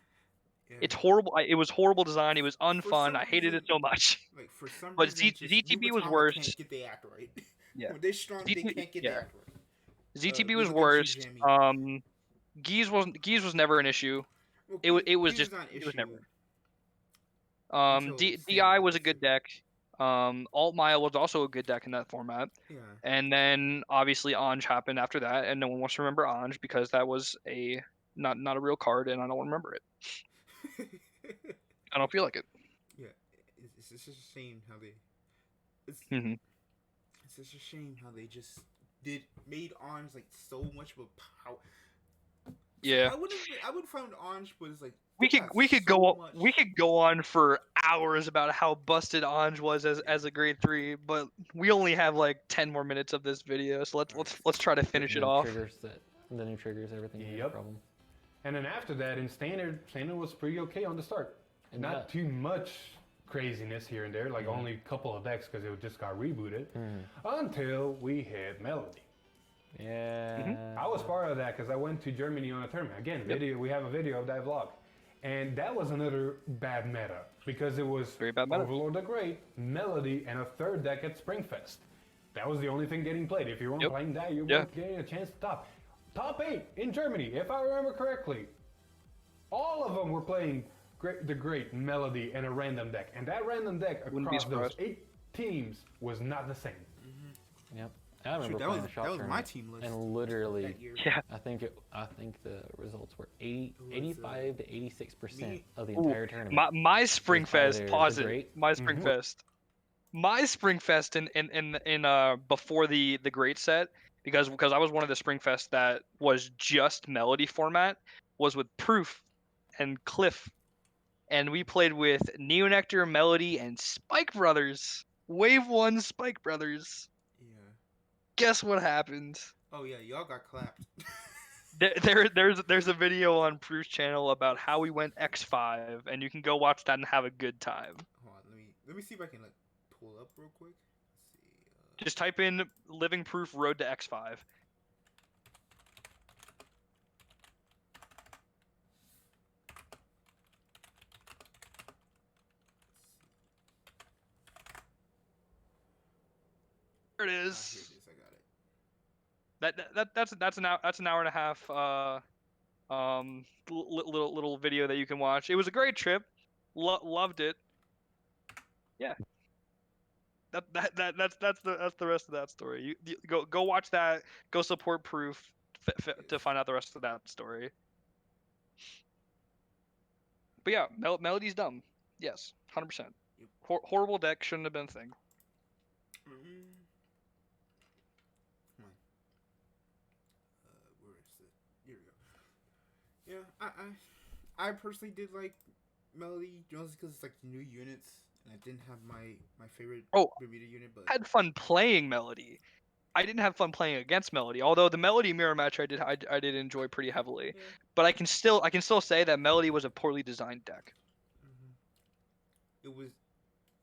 Yeah. It's horrible. It was horrible design. It was unfun. I hated it so much.
Like for some
but
reason,
ZTB was worse.
Can't get the act right.
Yeah.
When they're strong, they can't get the act right.
ZTB was worst. Geese was never an issue. Well, it was never. DI was a good deck. Alt Maya was also a good deck in that format.
Yeah.
And then obviously Anj happened after that, and no one wants to remember Anj because that was not a real card, and I don't remember it. I don't feel like it.
Yeah, it's it's just a shame how they. It's
Mm-hmm.
it's just a shame how they just made Orange like so much of a power.
Yeah.
I would find Orange was like
We
they
could
got
we could
so
go
much.
we could go on for hours about how busted Anj was as a grade 3, but we only have like 10 more minutes of this video, so let's try to finish it
the
off.
triggers the new triggers, everything. No
Yep.
problem.
And then after that, in standard was pretty okay on the start.
And
Not
that-
too much craziness here and there, like only a couple of decks because it just got rebooted. Until we hit Melody.
Yeah.
I was part of that because I went to Germany on a tournament. Again, video. We have a video of that vlog. And that was another bad meta because it was
Very bad meta.
Overlord the Great, Melody, and a third deck at Springfest. That was the only thing getting played. If you weren't playing that, you weren't getting a chance to top. Top 8 in Germany, if I remember correctly. All of them were playing the Great, Melody, and a random deck. And that random deck
Wouldn't be
across those
surprised.
8 teams was not the same.
Yep. I remember
that
playing
was
a shop
that was my
tournament,
team list.
and literally,
that year.
Yeah.
I think the results were 85 to 86%
me-
of the
Ooh,
entire tournament.
My Springfest,
either
pause
the
it.
Great-
My Springfest. My Springfest in before the Great set, because I was one of the Springfest that was just Melody format, was with Proof and Cliff. And we played with Neonectar, Melody, and Spike Brothers. Wave 1 Spike Brothers.
Yeah.
Guess what happened?
Oh yeah, y'all got clapped.
There's a video on Proof's channel about how we went X5, and you can go watch that and have a good time.
Hold on, let me see if I can like pull up real quick. Let's see.
Just type in Living Proof Road to X5. There it
Here
is.
it is. I got it.
That's an hour and a half little video that you can watch. It was a great trip. Loved it. Yeah. That's the rest of that story. You go watch that. Go support Proof to find out the rest of that story. But yeah, Melody's dumb. Yes, 100%.
Yep.
Horrible deck, shouldn't have been a thing.
Mm. Come on. Where is it? Here we go. Yeah, I personally did like Melody, just because it's like new units, and I didn't have my favorite Bermuda unit, but
I had fun playing Melody. I didn't have fun playing against Melody, although the Melody mirror match I did enjoy pretty heavily.
yeah.
But I can still say that Melody was a poorly designed deck.
It was.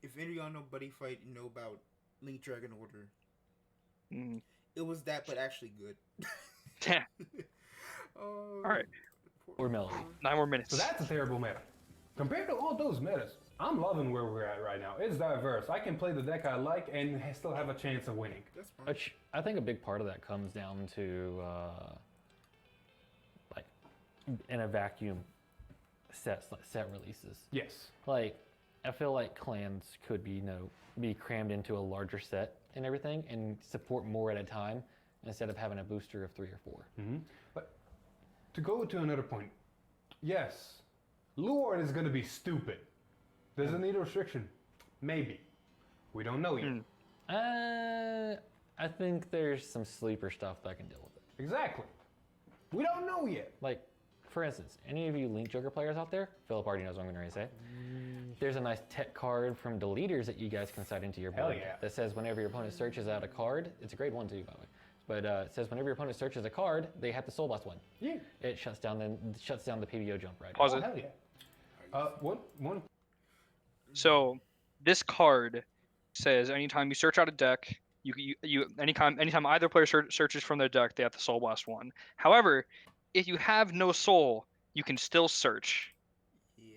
If any of y'all know Buddy Fight, you know about Link Dragon Order.
Mm.
It was that, but actually good.
Yeah.
Oh,
All right.
Or Melody.
9 more minutes.
So that's a terrible meta. Compared to all those metas, I'm loving where we're at right now. It's diverse. I can play the deck I like and still have a chance of winning.
That's fine.
Which I think a big part of that comes down to like in a vacuum set releases.
Yes.
Like I feel like clans could be crammed into a larger set and everything and support more at a time instead of having a booster of 3 or 4.
But to go to another point, yes, Luard is going to be stupid. Does it need a restriction? Maybe. We don't know yet.
I think there's some sleeper stuff that can deal with it.
Exactly. We don't know yet.
Like, for instance, any of you Link Joker players out there, Philip already knows what I'm going to say. There's a nice tech card from Deleters that you guys can set into your board
yeah.
that says whenever your opponent searches out a card, it's a grade 1 too, by the way. But it says whenever your opponent searches a card, they have to Soul Blast 1.
Yeah.
It shuts down the PBO jump right.
Pause
Oh,
it.
hell yeah. One.
So this card says anytime you search out a deck, anytime either player searches from their deck, they have to Soul Blast 1. However, if you have no soul, you can still search.
Yeah.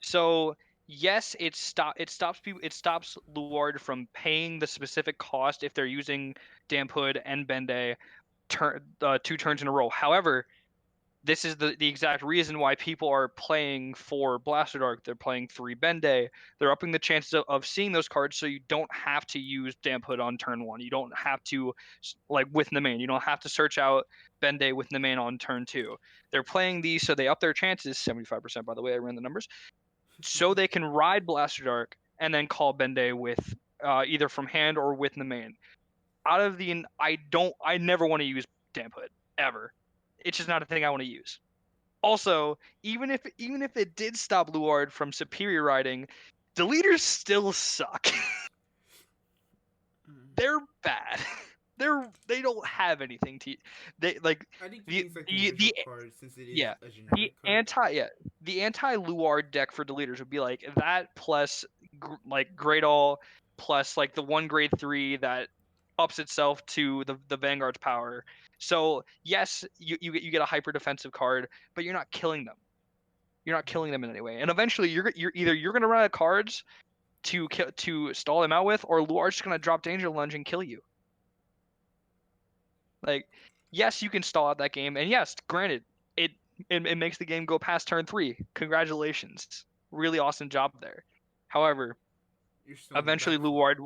So yes, it stops Luard from paying the specific cost if they're using Damp Hood and Bende 2 turns in a row. However, this is the exact reason why people are playing 4 Blasted Arc. They're playing 3 Bende. They're upping the chances of seeing those cards, so you don't have to use Damp Hood on turn 1. You don't have to, like with Nemain, you don't have to search out Bende with Nemain on turn 2. They're playing these, so they up their chances 75%. By the way, I ran the numbers, so they can ride Blasted Arc and then call Bende with either from hand or with the main. I never want to use Damp Hood ever. It's just not a thing I want to use. Also, even if it did stop Luard from superior riding, deleters still suck. They're bad. They don't have anything to. They like
I think
the
things like
the
visual card, since it is
yeah
a generic card.
the anti Luard deck for deleters would be like that plus like Great All plus like the one grade 3 that ups itself to the Vanguard's power. So yes, you get a hyper defensive card, but you're not killing them. You're not killing them in any way. And eventually you're gonna run out of cards to stall them out with, or Luard's just gonna drop Danger Lunge and kill you. Like, yes, you can stall out that game, and yes, granted, it makes the game go past turn 3. Congratulations, really awesome job there. However, eventually Luard,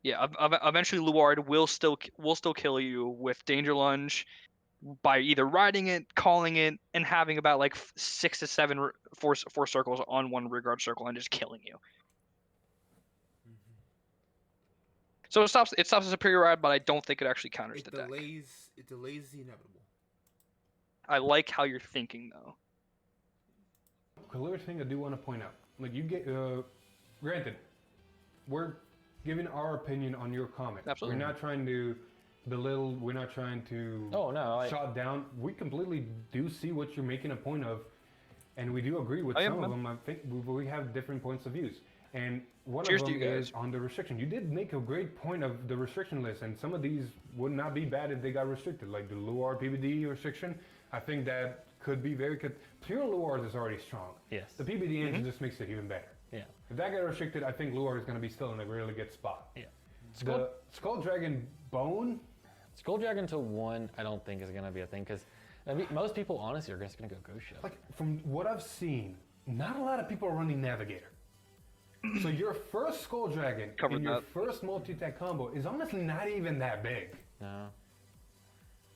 eventually Luard will still kill you with Danger Lunge by either riding it, calling it, and having about like 6 to 7 four circles on one rearguard circle and just killing you. So it stops a superior ride, but I don't think it actually counters the deck.
It delays the inevitable.
I like how you're thinking though.
Another thing I do want to point out, like you get, granted, we're giving our opinion on your comment.
Absolutely.
We're not trying to belittle. We're not trying to shut down. We completely do see what you're making a point of, and we do agree with some of them. I think we have different points of views. And one of them is on the restriction. You did make a great point of the restriction list, and some of these would not be bad if they got restricted, like the Luard PBD restriction. I think that could be very good. Pure Luard is already strong.
Yes.
The PBD engine just makes it even better.
Yeah.
If that got restricted, I think Luard is going to be still in a really good spot.
Yeah.
The Skull Dragon Bone.
Skull Dragon to 1, I don't think is going to be a thing, because most people honestly are just going to go Ghost Ship.
Like from what I've seen, not a lot of people are running Navigator. So your first Skull Dragon and your first multi-attack combo is honestly not even that big.
No.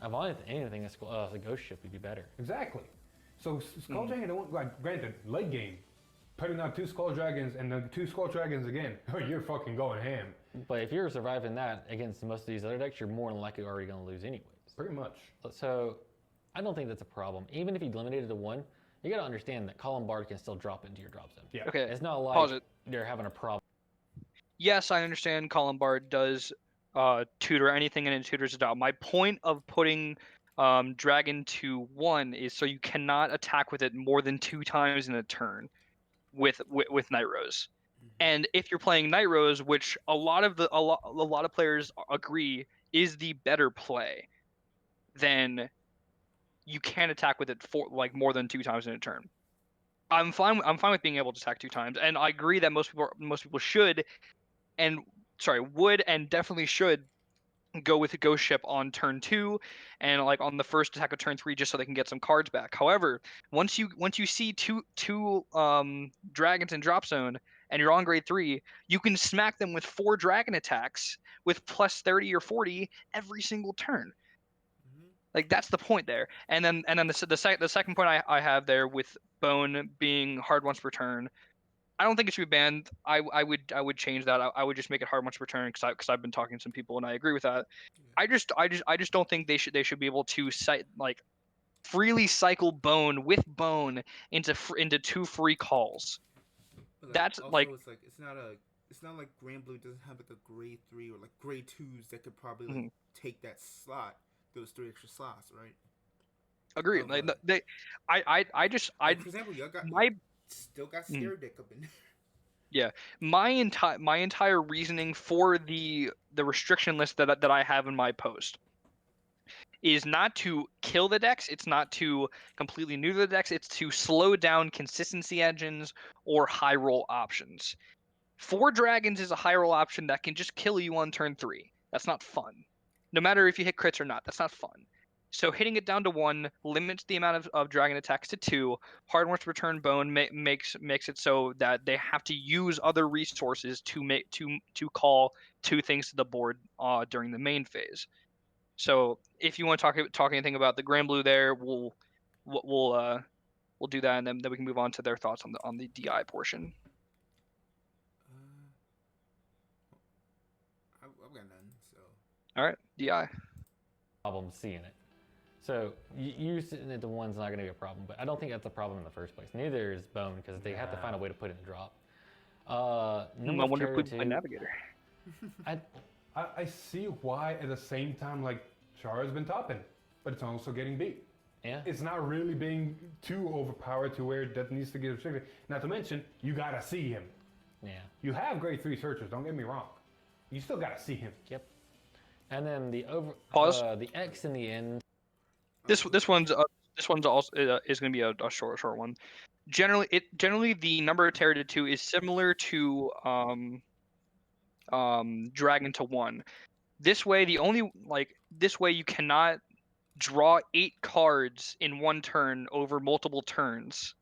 I've only anything a Ghost Ship would be better.
Exactly. So Skull Dragon, like, granted, late game, putting out 2 Skull Dragons and then 2 Skull Dragons again, you're fucking going ham.
But if you're surviving that against most of these other decks, you're more than likely already going to lose anyways.
Pretty much.
So I don't think that's a problem. Even if you eliminated the 1, you got to understand that Column Bard can still drop into your drop zone.
Yeah.
Okay.
It's not like they're having a problem.
Yes, I understand Column Bard does tutor anything and it tutors it out. My point of putting Dragon to 1 is so you cannot attack with it more than 2 times in a turn with Night Rose. And if you're playing Night Rose, which a lot of players agree is the better play, then you can attack with it for like more than 2 times in a turn. I'm fine with being able to attack 2 times, and I agree that most people would and definitely should go with a Ghost Ship on turn 2 and like on the first attack of turn 3 just so they can get some cards back. However, once you see two dragons in drop zone and you're on grade 3, you can smack them with 4 dragon attacks with plus 30 or 40 every single turn. Like that's the point there. And then the second point I have there with Bone being hard once per turn, I don't think it should be banned. I would change that. I would just make it hard once per turn because I've been talking to some people and I agree with that. I just don't think they should be able to freely cycle Bone with Bone into 2 free calls.
But
that's
also,
like
it's not like Grand Blue doesn't have like a grade 3 or like grade 2s that could probably like take that slot. Those 3 extra slots, right?
Agreed. Like for
example, y'all still got Scare Deck up in there.
Yeah, my entire reasoning for the restriction list that I have in my post is not to kill the decks. It's not to completely neuter the decks. It's to slow down consistency engines or high roll options. 4 dragons is a high roll option that can just kill you on turn 3. That's not fun. No matter if you hit crits or not, that's not fun. So hitting it down to 1 limits the amount of dragon attacks to 2. Hard once per turn Bone makes it so that they have to use other resources to call 2 things to the board during the main phase. So if you want to talk anything about the Grand Blue there, we'll do that, and then we can move on to their thoughts on the DI portion. DI.
problem seeing it. So you sitting at the one's not going to be a problem, but I don't think that's a problem in the first place. Neither is Bone because they have to find a way to put it in drop.
I
Number of
wonder if
Terror
we play
2,
Navigator.
I see why at the same time, like, Char has been topping, but it's also getting beat.
Yeah.
It's not really being too overpowered to where that needs to get restricted. Not to mention, you gotta see him.
Yeah.
You have grade 3 searchers, don't get me wrong. You still gotta see him.
Yep. And then the the X in the end.
This one's also is going to be a short one. Generally the number of Terror to 2 is similar to Dragon to 1. This way you cannot draw 8 cards in one turn over multiple turns.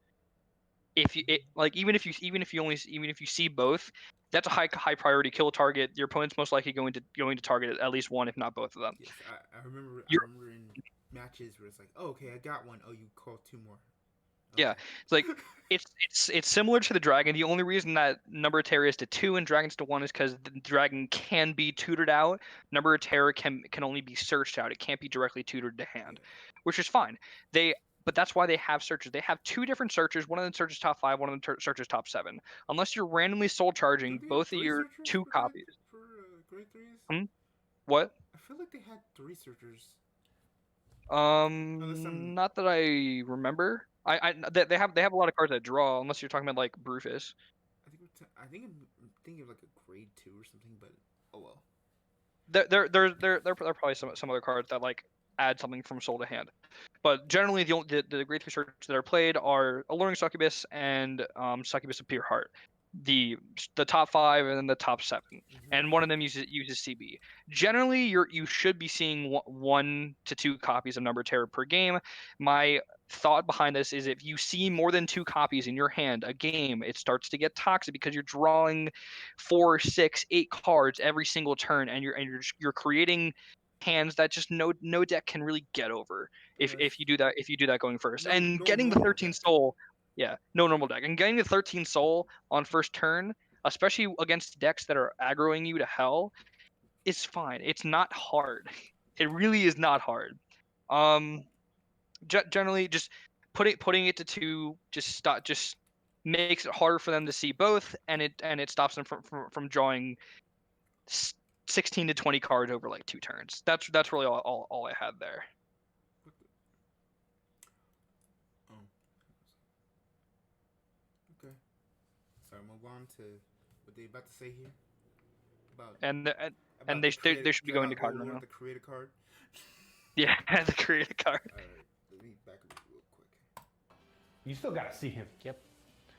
Even if you see both, that's a high priority kill target. Your opponent's most likely going to target at least one, if not both of them.
Yes, I remember in matches where it's like, oh, okay, I got one. Oh, you call 2 more. Okay.
Yeah, it's like it's similar to the dragon. The only reason that number of terror is to 2 and dragons to 1 is because the dragon can be tutored out. Number of terror can only be searched out. It can't be directly tutored to hand, which is fine. But that's why they have searches. They have 2 different searches. One of them searches top 5. One of them searches top 7. Unless you're randomly soul charging both of your 2 copies.
For grade 3s?
What?
I feel like they had 3 searchers.
Not that I remember. They have a lot of cards that draw, unless you're talking about like Brufus.
I think I'm thinking of like a grade 2 or something, but oh well.
There are probably some other cards that like add something from soul to hand, but generally the grade 3 searches that are played are Alluring Succubus and Succubus of Pure Heart. The top 5 and then the top 7, and one of them uses CB. Generally, you should be seeing 1 to 2 copies of Number Terror per game. My thought behind this is if you see more than 2 copies in your hand a game, it starts to get toxic because you're drawing 4, 6, 8 cards every single turn, and you're creating hands that just no deck can really get over if you do that going first. And getting the 13 soul. Yeah, no normal deck. And getting the 13 soul on first turn, especially against decks that are aggroing you to hell, is fine. It's not hard. It really is not hard. Generally, just putting it to 2 just makes it harder for them to see both, and it stops them from drawing 16 to 20 cards over like 2 turns. That's really all I had there.
Sorry, move on to what they about to say here.
And they should be going to card now.
The create a card.
Yeah, the create a card.
All right, let me back up real quick.
You still gotta see him.
Yep.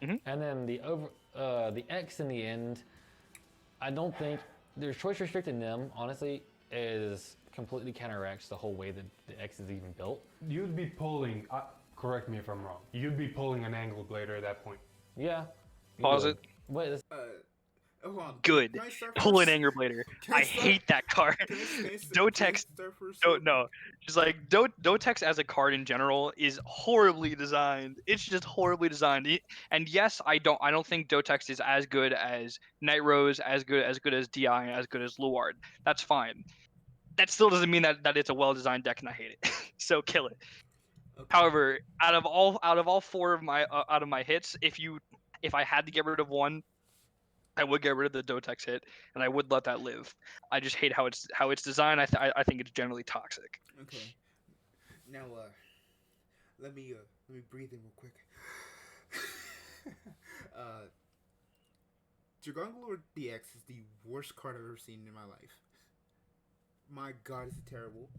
And then the X in the end, I don't think there's choice restricting them. Honestly, is completely counteracts the whole way that the X is even built.
You'd be pulling. Correct me if I'm wrong. You'd be pulling an angled blader at that point.
Yeah.
Pause it.
What is?
Hold on.
Good. Pull an Anger Blader. I hate that card. Dotex. No. Just like Dotex as a card in general is horribly designed. It's just horribly designed. And yes, I don't think Dotex is as good as Night Rose, as good as DI, as good as Luard. That's fine. That still doesn't mean that it's a well-designed deck, and I hate it. So kill it. Okay. However, out of all 4 of my hits, if I had to get rid of one, I would get rid of the Dotex hit, and I would let that live. I just hate how it's designed. I think it's generally toxic.
Okay. Now, let me breathe in real quick. Dragonlord DX is the worst card I've ever seen in my life. My God, is it terrible.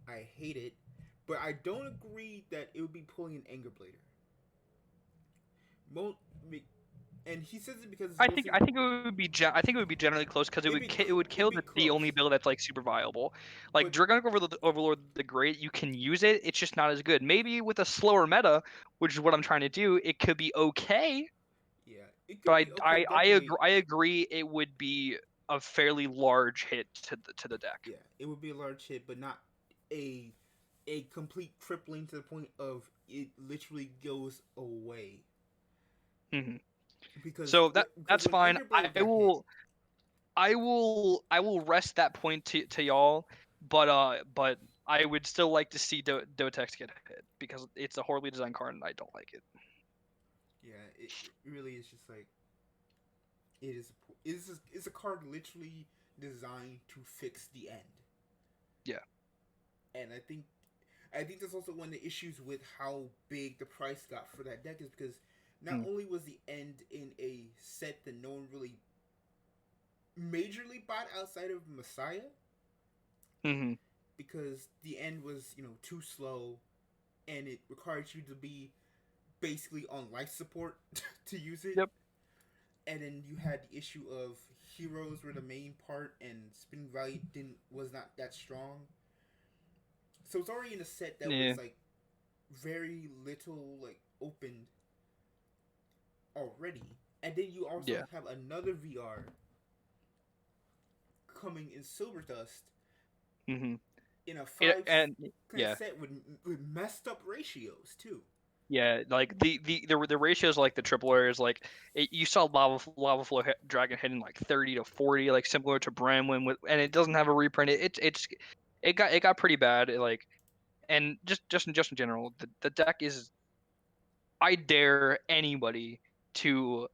I hate it, but I don't agree that it would be pulling an Anger Blader. And he says it because
I think it would be generally close because it would kill the only build that's like super viable. Like Dragon Overlord the Great, you can use it. It's just not as good. Maybe with a slower meta, which is what I'm trying to do, it could be okay.
Yeah,
but I agree it would be a fairly large hit to the deck.
Yeah, it would be a large hit, but not a complete crippling to the point of it literally goes away.
Mm-hmm.
Because
that's fine. I will rest that point to y'all, but I would still like to see Dotex get hit because it's a horribly designed card and I don't like it.
Yeah, it really is just like it's a card literally designed to fix the end.
Yeah.
And I think that's also one of the issues with how big the price got for that deck is because not only was the end in a set that no one really majorly bought outside of Messiah, because the end was too slow, and it required you to be basically on life support to use it.
Yep.
And then you had the issue of heroes were the main part, and spinning value was not that strong. So it's already in a set that was like very little like opened already, and then you also have another VR coming in Silver Dust in a 5 set with messed up ratios too.
Yeah, like the ratios like the triple air is like you saw lava flow dragon hitting like 30 to 40, like similar to Bramwin with, and it doesn't have a reprint. It got pretty bad. And just in general, the deck is. I dare anybody to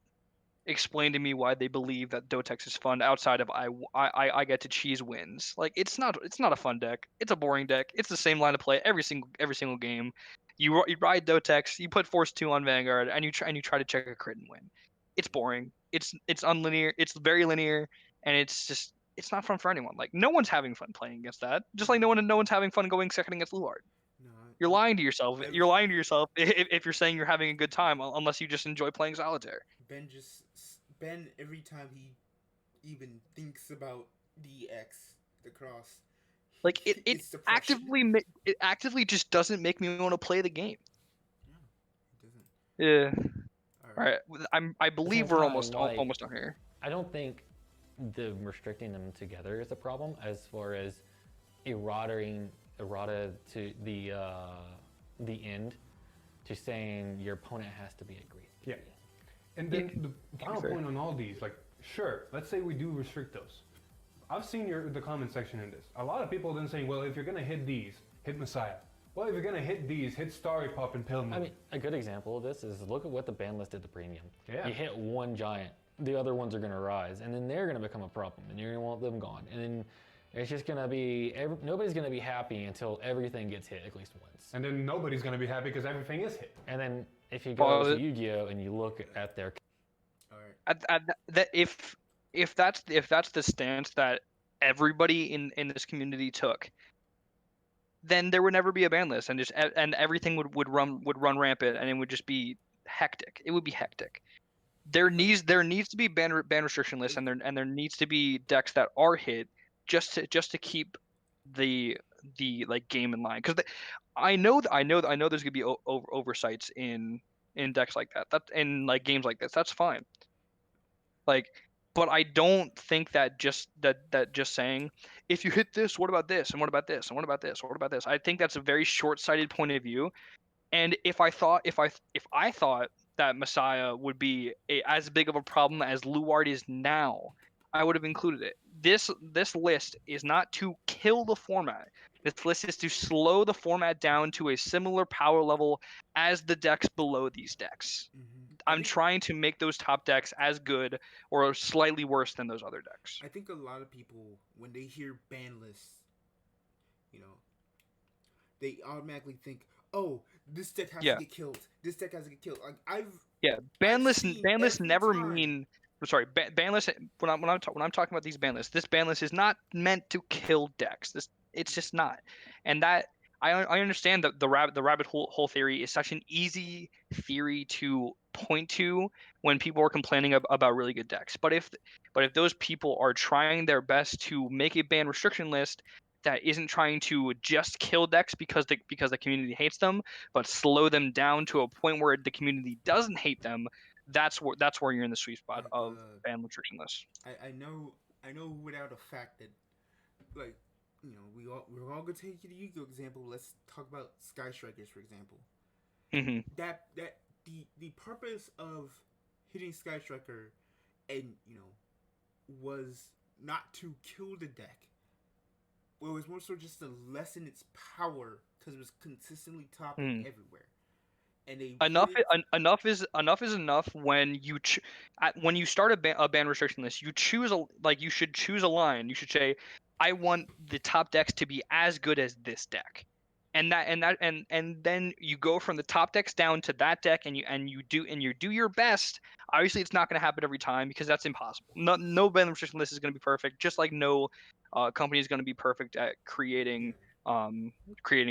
explain to me why they believe that Dotex is fun outside of I get to cheese wins. Like it's not a fun deck. It's a boring deck. It's the same line of play every single game. You ride Dotex, you put Force 2 on Vanguard, and you try to check a crit and win. It's boring. It's unlinear. It's very linear, and it's not fun for anyone. Like no one's having fun playing against that. Just like no one's having fun going second against Luard.
No,
You're lying to yourself. You're lying to yourself if you're saying you're having a good time, unless you just enjoy playing solitaire.
Ben every time he even thinks about the cross,
like it actively just doesn't make me want to play the game.
No, it doesn't.
Yeah. All right. I believe we're almost done here.
I don't think the restricting them together is a problem as far as errata to the end to saying your opponent has to be a great.
Yeah. And then the final point on all these, like, sure, let's say we do restrict those. I've seen the comment section in this. A lot of people then saying, well, if you're going to hit these, hit Messiah. Well, if you're going to hit these, hit Starry Pop and Pillman.
I mean, a good example of this is look at what the ban list did to Premium.
Yeah.
You hit one giant, the other ones are going to rise, and then they're going to become a problem, and you're going to want them gone. And then it's just going to be, nobody's going to be happy until everything gets hit at least once.
And then nobody's going to be happy because everything is hit.
And then if you go to Yu-Gi-Oh! And you look at their...
All right.
If that's the stance that everybody in this community took, then there would never be a ban list, and everything would run rampant, and it would just be hectic. It would be hectic. There needs to be ban restriction lists, and there needs to be decks that are hit just to keep the like game in line, because I know there's gonna be oversights in decks like that in like games like this. That's fine. Like, but I don't think that just saying if you hit this, what about this, and what about this, and what about this, or what about this? I think that's a very short-sighted point of view. And if I thought that Messiah would be as big of a problem as Luard is now, I would have included it. This list is not to kill the format. This list is to slow the format down to a similar power level as the decks below these decks.
Mm-hmm.
I'm trying to make those top decks as good or slightly worse than those other decks.
I think a lot of people, when they hear ban lists, they automatically think, oh, this deck has to get killed. This deck has to get killed. Like
ban lists never mean. Sorry, ban list. When I'm talking about these ban lists, this ban list is not meant to kill decks. It's just not. And that I understand that the rabbit hole theory is such an easy theory to point to when people are complaining about really good decks. But if those people are trying their best to make a ban restriction list that isn't trying to just kill decks because the community hates them, but slow them down to a point where the community doesn't hate them, that's where you're in the sweet spot of ban restriction lists.
I know without a fact that, like, we're all gonna take the Yu-Gi-Oh example. Let's talk about Sky Strikers, for example.
Mm-hmm.
That the purpose of hitting Sky Striker, and was not to kill the deck. Well, it was more so just to lessen its power because it was consistently topping everywhere. And they
enough is enough when when you start a ban restriction list. You choose you should choose a line. You should say, I want the top decks to be as good as this deck, and then you go from the top decks down to that deck, and you do your best. Obviously, it's not going to happen every time because that's impossible. No ban restriction list is going to be perfect, just like no company is going to be perfect at creating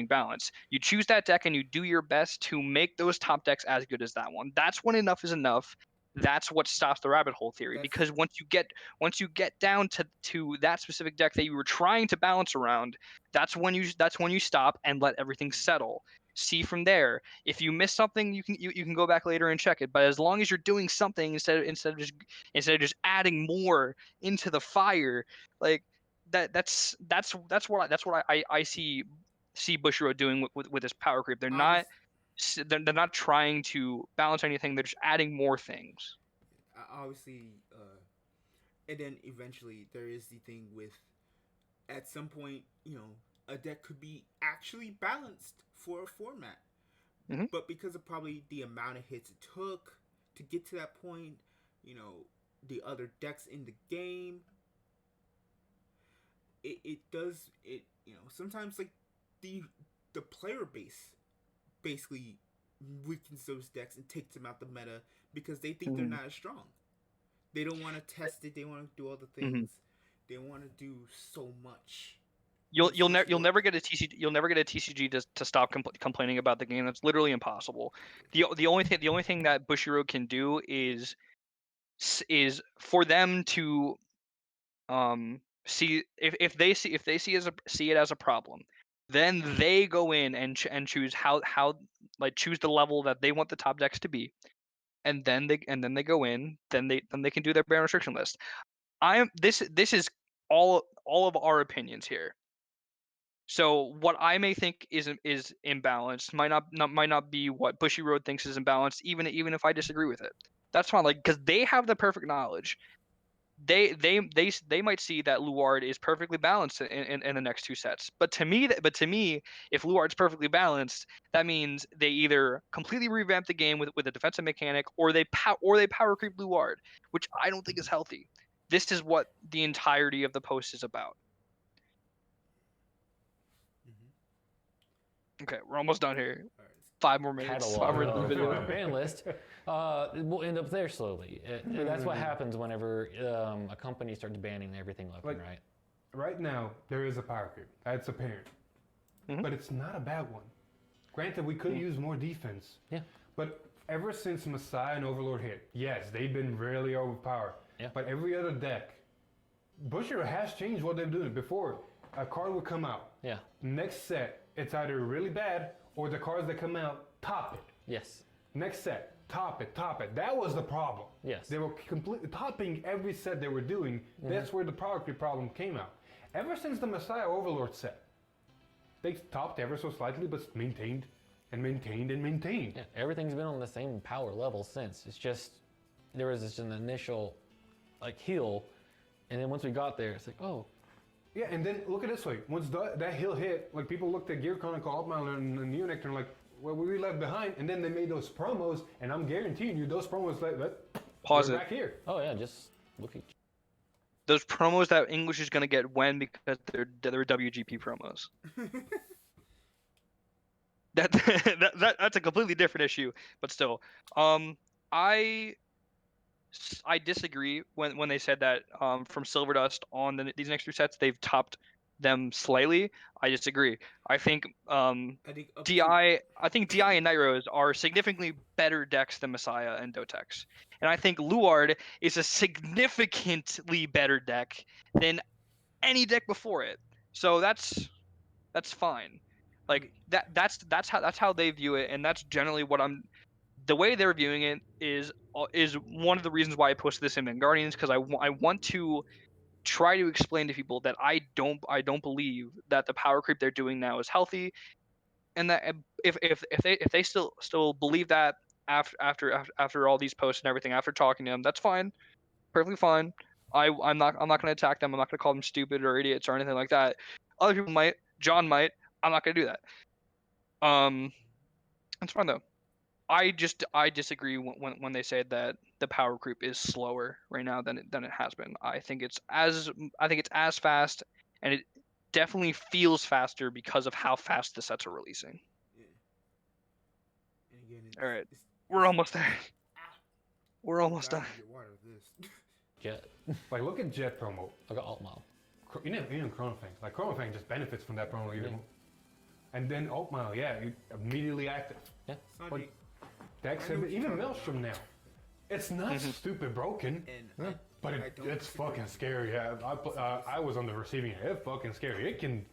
balance. You choose that deck and you do your best to make those top decks as good as that one. That's when enough is enough. That's what stops the rabbit hole theory. Because once you get down to that specific deck that you were trying to balance around, that's when you stop and let everything settle. See from there. If you miss something, you can go back later and check it. But as long as you're doing something instead of just adding more into the fire, like that's what I see Bushiroad doing with this power creep. They're not trying to balance anything. They're just adding more things.
Obviously, and then eventually there is the thing with, at some point, a deck could be actually balanced for a format, but because of probably the amount of hits it took to get to that point, the other decks in the game, it does sometimes like the player base basically weakens those decks and takes them out the meta because they think they're not as strong. They don't want to test it. They want to do all the things. They want to do so much.
You'll never get a TCG to stop complaining about the game. That's literally impossible. The only thing that Bushiroad can do is for them to see if they see it as a problem, then they go in and choose how choose the level that they want the top decks to be, and then they go in, then they can do their ban restriction list. This is all of our opinions here. So what I may think is imbalanced might not be what Bushiroad thinks is imbalanced, even if I disagree with it. That's fine, because they have the perfect knowledge. They might see that Luard is perfectly balanced in the next two sets. But to me, if Luard's perfectly balanced, that means they either completely revamp the game with a defensive mechanic, or they power creep Luard, which I don't think is healthy. This is what the entirety of the post is about. Okay, we're almost done here. 5 more minutes.
Ban list. We'll end up there slowly. That's what happens whenever a company starts banning everything left and right.
Right now, there is a power creep. That's apparent. But it's not a bad one. Granted, we could use more defense.
Yeah.
But ever since Messiah and Overlord hit, yes, they've been really overpowered.
Yeah.
But every other deck, Bushiroad has changed what they're doing. Before, a card would come out.
Yeah.
Next set, it's either really bad or the cards that come out top it.
Yes.
Next set, top it. That was the problem.
Yes.
They were completely topping every set they were doing. That's where the power creep problem came out. Ever since the Messiah Overlord set, they topped ever so slightly, but maintained and maintained and maintained.
Yeah, everything's been on the same power level since. It's just there was just an initial hill, and then once we got there, it's like, oh.
Yeah, and then look at it this way. Once that hill hit, people looked at Gear Chronicle, Altmailer, and Neonectar and what we left behind, and then they made those promos, and I'm guaranteeing you those promos
pause it
back here.
Oh yeah, just look at
those promos that English is gonna get because they're WGP promos. That's a completely different issue, but still, I disagree when they said that from Silver Dust on these next two sets they've topped them slightly. I disagree. I think DI and Night Rose are significantly better decks than Messiah and Dotex, and I think Luard is a significantly better deck than any deck before it. So that's fine. That's how they view it, and that's generally what the way they're viewing it is one of the reasons why I posted this in Vanguardians, because I want to try to explain to people that I don't believe that the power creep they're doing now is healthy, and that if they still believe that after all these posts and everything, after talking to them, that's fine, perfectly fine. I'm not going to attack them. I'm not going to call them stupid or idiots or anything like that. Other people might. John might. I'm not going to do that. That's fine though. I disagree when they say that the power creep is slower right now than it has been. I think it's as fast, and it definitely feels faster because of how fast the sets are releasing.
Yeah. And again,
All right, we're almost there. We're almost done.
Get water with this.
Jet.
Like, look at Jet promo.
Look at Alt Mile.
You know Chronofang. Like, Chronofang just benefits from that promo.
Yeah.
And then Alt Mile, yeah, immediately active.
Yeah.
Like, Dex, even Maelstrom now. It's not stupid broken,
And
but it's fucking scary. Yeah, I was on the receiving end. It's fucking scary. It can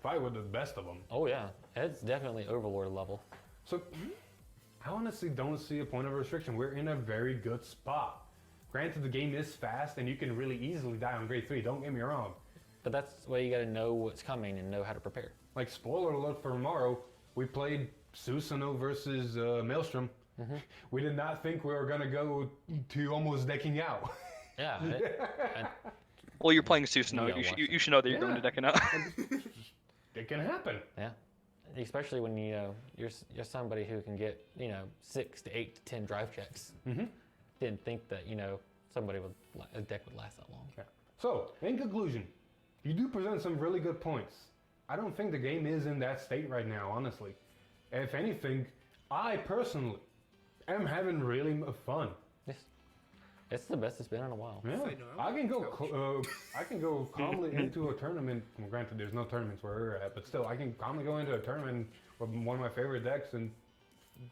fight with the best of them.
Oh yeah, it's definitely Overlord level.
So, I honestly don't see a point of restriction. We're in a very good spot. Granted, the game is fast, and you can really easily die on grade 3. Don't get me wrong.
But that's why you got to know what's coming and know how to prepare.
Like, spoiler alert for tomorrow, we played Susanoo versus Maelstrom. We did not think we were going to go to almost decking out.
Yeah.
Well, you're playing Susanoo. You should know that you're going to decking out.
It can happen.
Yeah. Especially when you're somebody who can get 6 to 8 to 10 drive checks. Didn't think that a deck would last that long.
Yeah. So, in conclusion, you do present some really good points. I don't think the game is in that state right now, honestly. If anything, I personally am having really fun.
Yes. It's the best it's been in a while.
Yeah. I can go calmly into a tournament. Well, granted, there's no tournaments where we're at, but still, I can calmly go into a tournament with one of my favorite decks and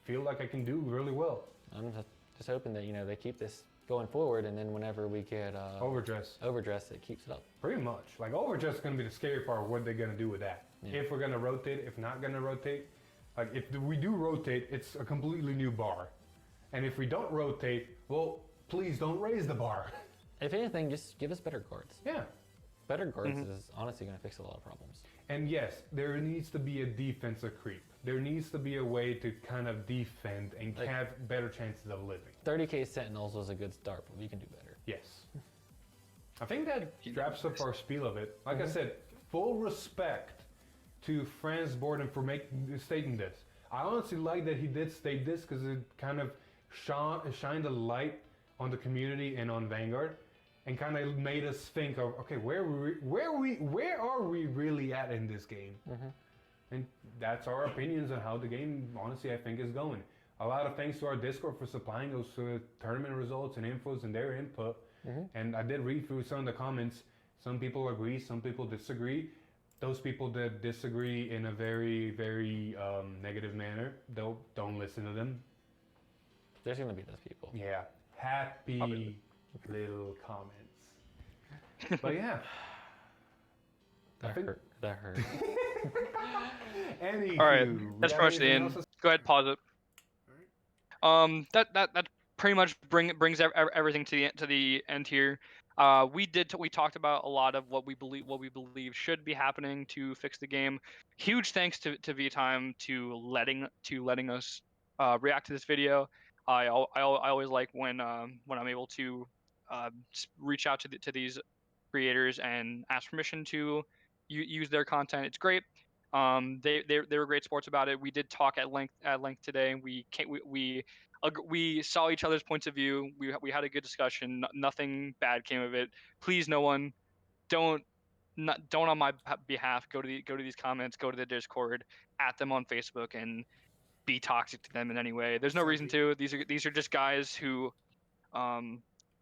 feel like I can do really well.
I'm just hoping that they keep this going forward, and then whenever we get
Overdress,
it keeps it up.
pretty much. Like, Overdress is going to be the scary part. What they're going to do with that?
Yeah.
If we're going to rotate, if not going to rotate. Like, if we do rotate, it's a completely new bar. And if we don't rotate, well, please don't raise the bar.
If anything, just give us better cards.
Yeah.
Better cards is honestly going to fix a lot of problems.
And yes, there needs to be a defensive creep. There needs to be a way to kind of defend and have better chances of living.
30k Sentinels was a good start, but we can do better.
Yes. I think that wraps up our spiel of it. Like I said, full respect to Franz Borden for stating this. I honestly like that he did state this because it kind of shined a light on the community and on Vanguard, and kind of made us think of, okay, where are we really at in this game? And that's our opinions on how the game, honestly, I think is going. A lot of thanks to our Discord for supplying those tournament results and infos and their input. And I did read through some of the comments. Some people agree, some people disagree. Those people that disagree in a very, very negative manner, don't listen to them.
There's going to be those people.
Yeah, happy little comments. But yeah.
That hurt.
Anywho,
All right, that's pretty much the end. Go ahead, pause it. That pretty much brings everything to the end here. We talked about a lot of what we believe should be happening to fix the game. Huge thanks to VTime to letting us react to this video. I always like when I'm able to reach out to these creators and ask permission to use their content. It's great. They were great sports about it. We did talk at length today. We saw each other's points of view. We had a good discussion. Nothing bad came of it. Please, no one, don't on my behalf go to these comments. Go to the Discord, at them on Facebook, and be toxic to them in any way. There's no reason to. These are just guys who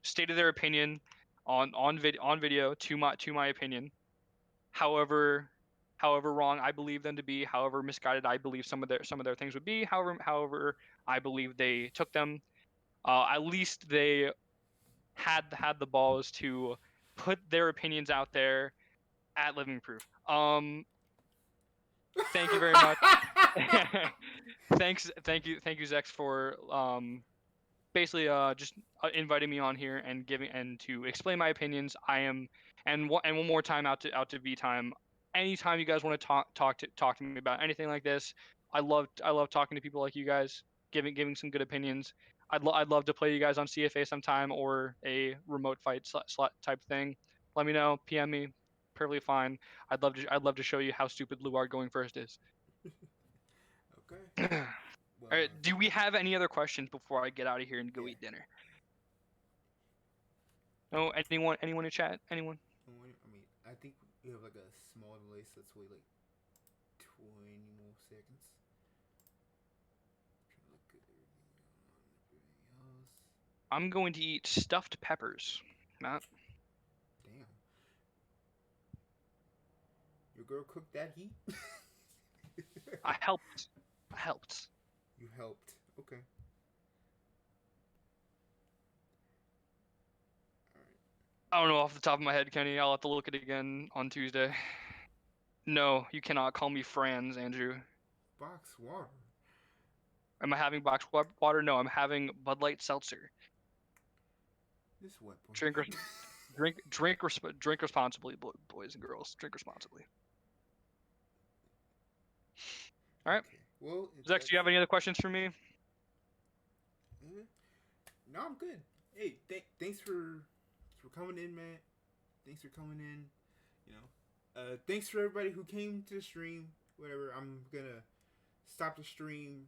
stated their opinion on video to my opinion. However wrong I believe them to be, however misguided I believe some of their things would be, however I believe they took them, at least they had the balls to put their opinions out there at living proof. Thank you very much. Thank you, Zex, for basically just inviting me on here and to explain my opinions. And one more time out to V time. Anytime you guys want to talk to me about anything like this, I love talking to people like you guys, giving some good opinions. I'd love to play you guys on CFA sometime or a remote fight slot type thing. Let me know. PM me. Perfectly fine. I'd love to show you how stupid Luard going first is.
Okay. Well,
All right. Do we have any other questions before I get out of here and go
Yeah.
eat dinner? No. Anyone in chat? Anyone?
I mean, I think we have like a small delay, so let's wait like 20 more seconds. Trying to look at everything else.
I'm going to eat stuffed peppers. Matt.
Damn. Your girl cooked that heat?
I helped. I helped.
You helped. Okay.
I don't know off the top of my head, Kenny. I'll have to look at it again on Tuesday. No, you cannot call me Franz, Andrew.
Box water.
Am I having box water? No, I'm having Bud Light Seltzer.
This what, boy?
Drink responsibly, boys and girls. Drink responsibly. All right.
Okay. Well,
Zex, do you have any other questions for me?
No, I'm good. Hey, thanks for coming in, man. Thanks for coming in. You know, thanks for everybody who came to the stream. Whatever. I'm gonna stop the stream.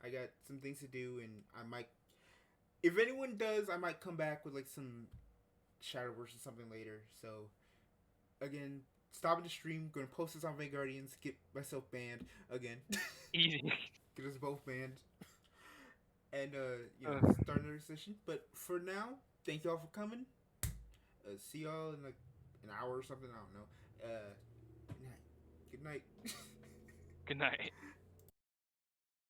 I got some things to do, and I might. If anyone does, I might come back with like some Shadowverse or something later. So, again, stopping the stream. Gonna post this on Vanguardians. Get myself banned again.
Easy.
Get us both banned. And you know, start another session. But for now, thank y'all for coming. See y'all in like an hour or something. I don't know. Good night.
Good night.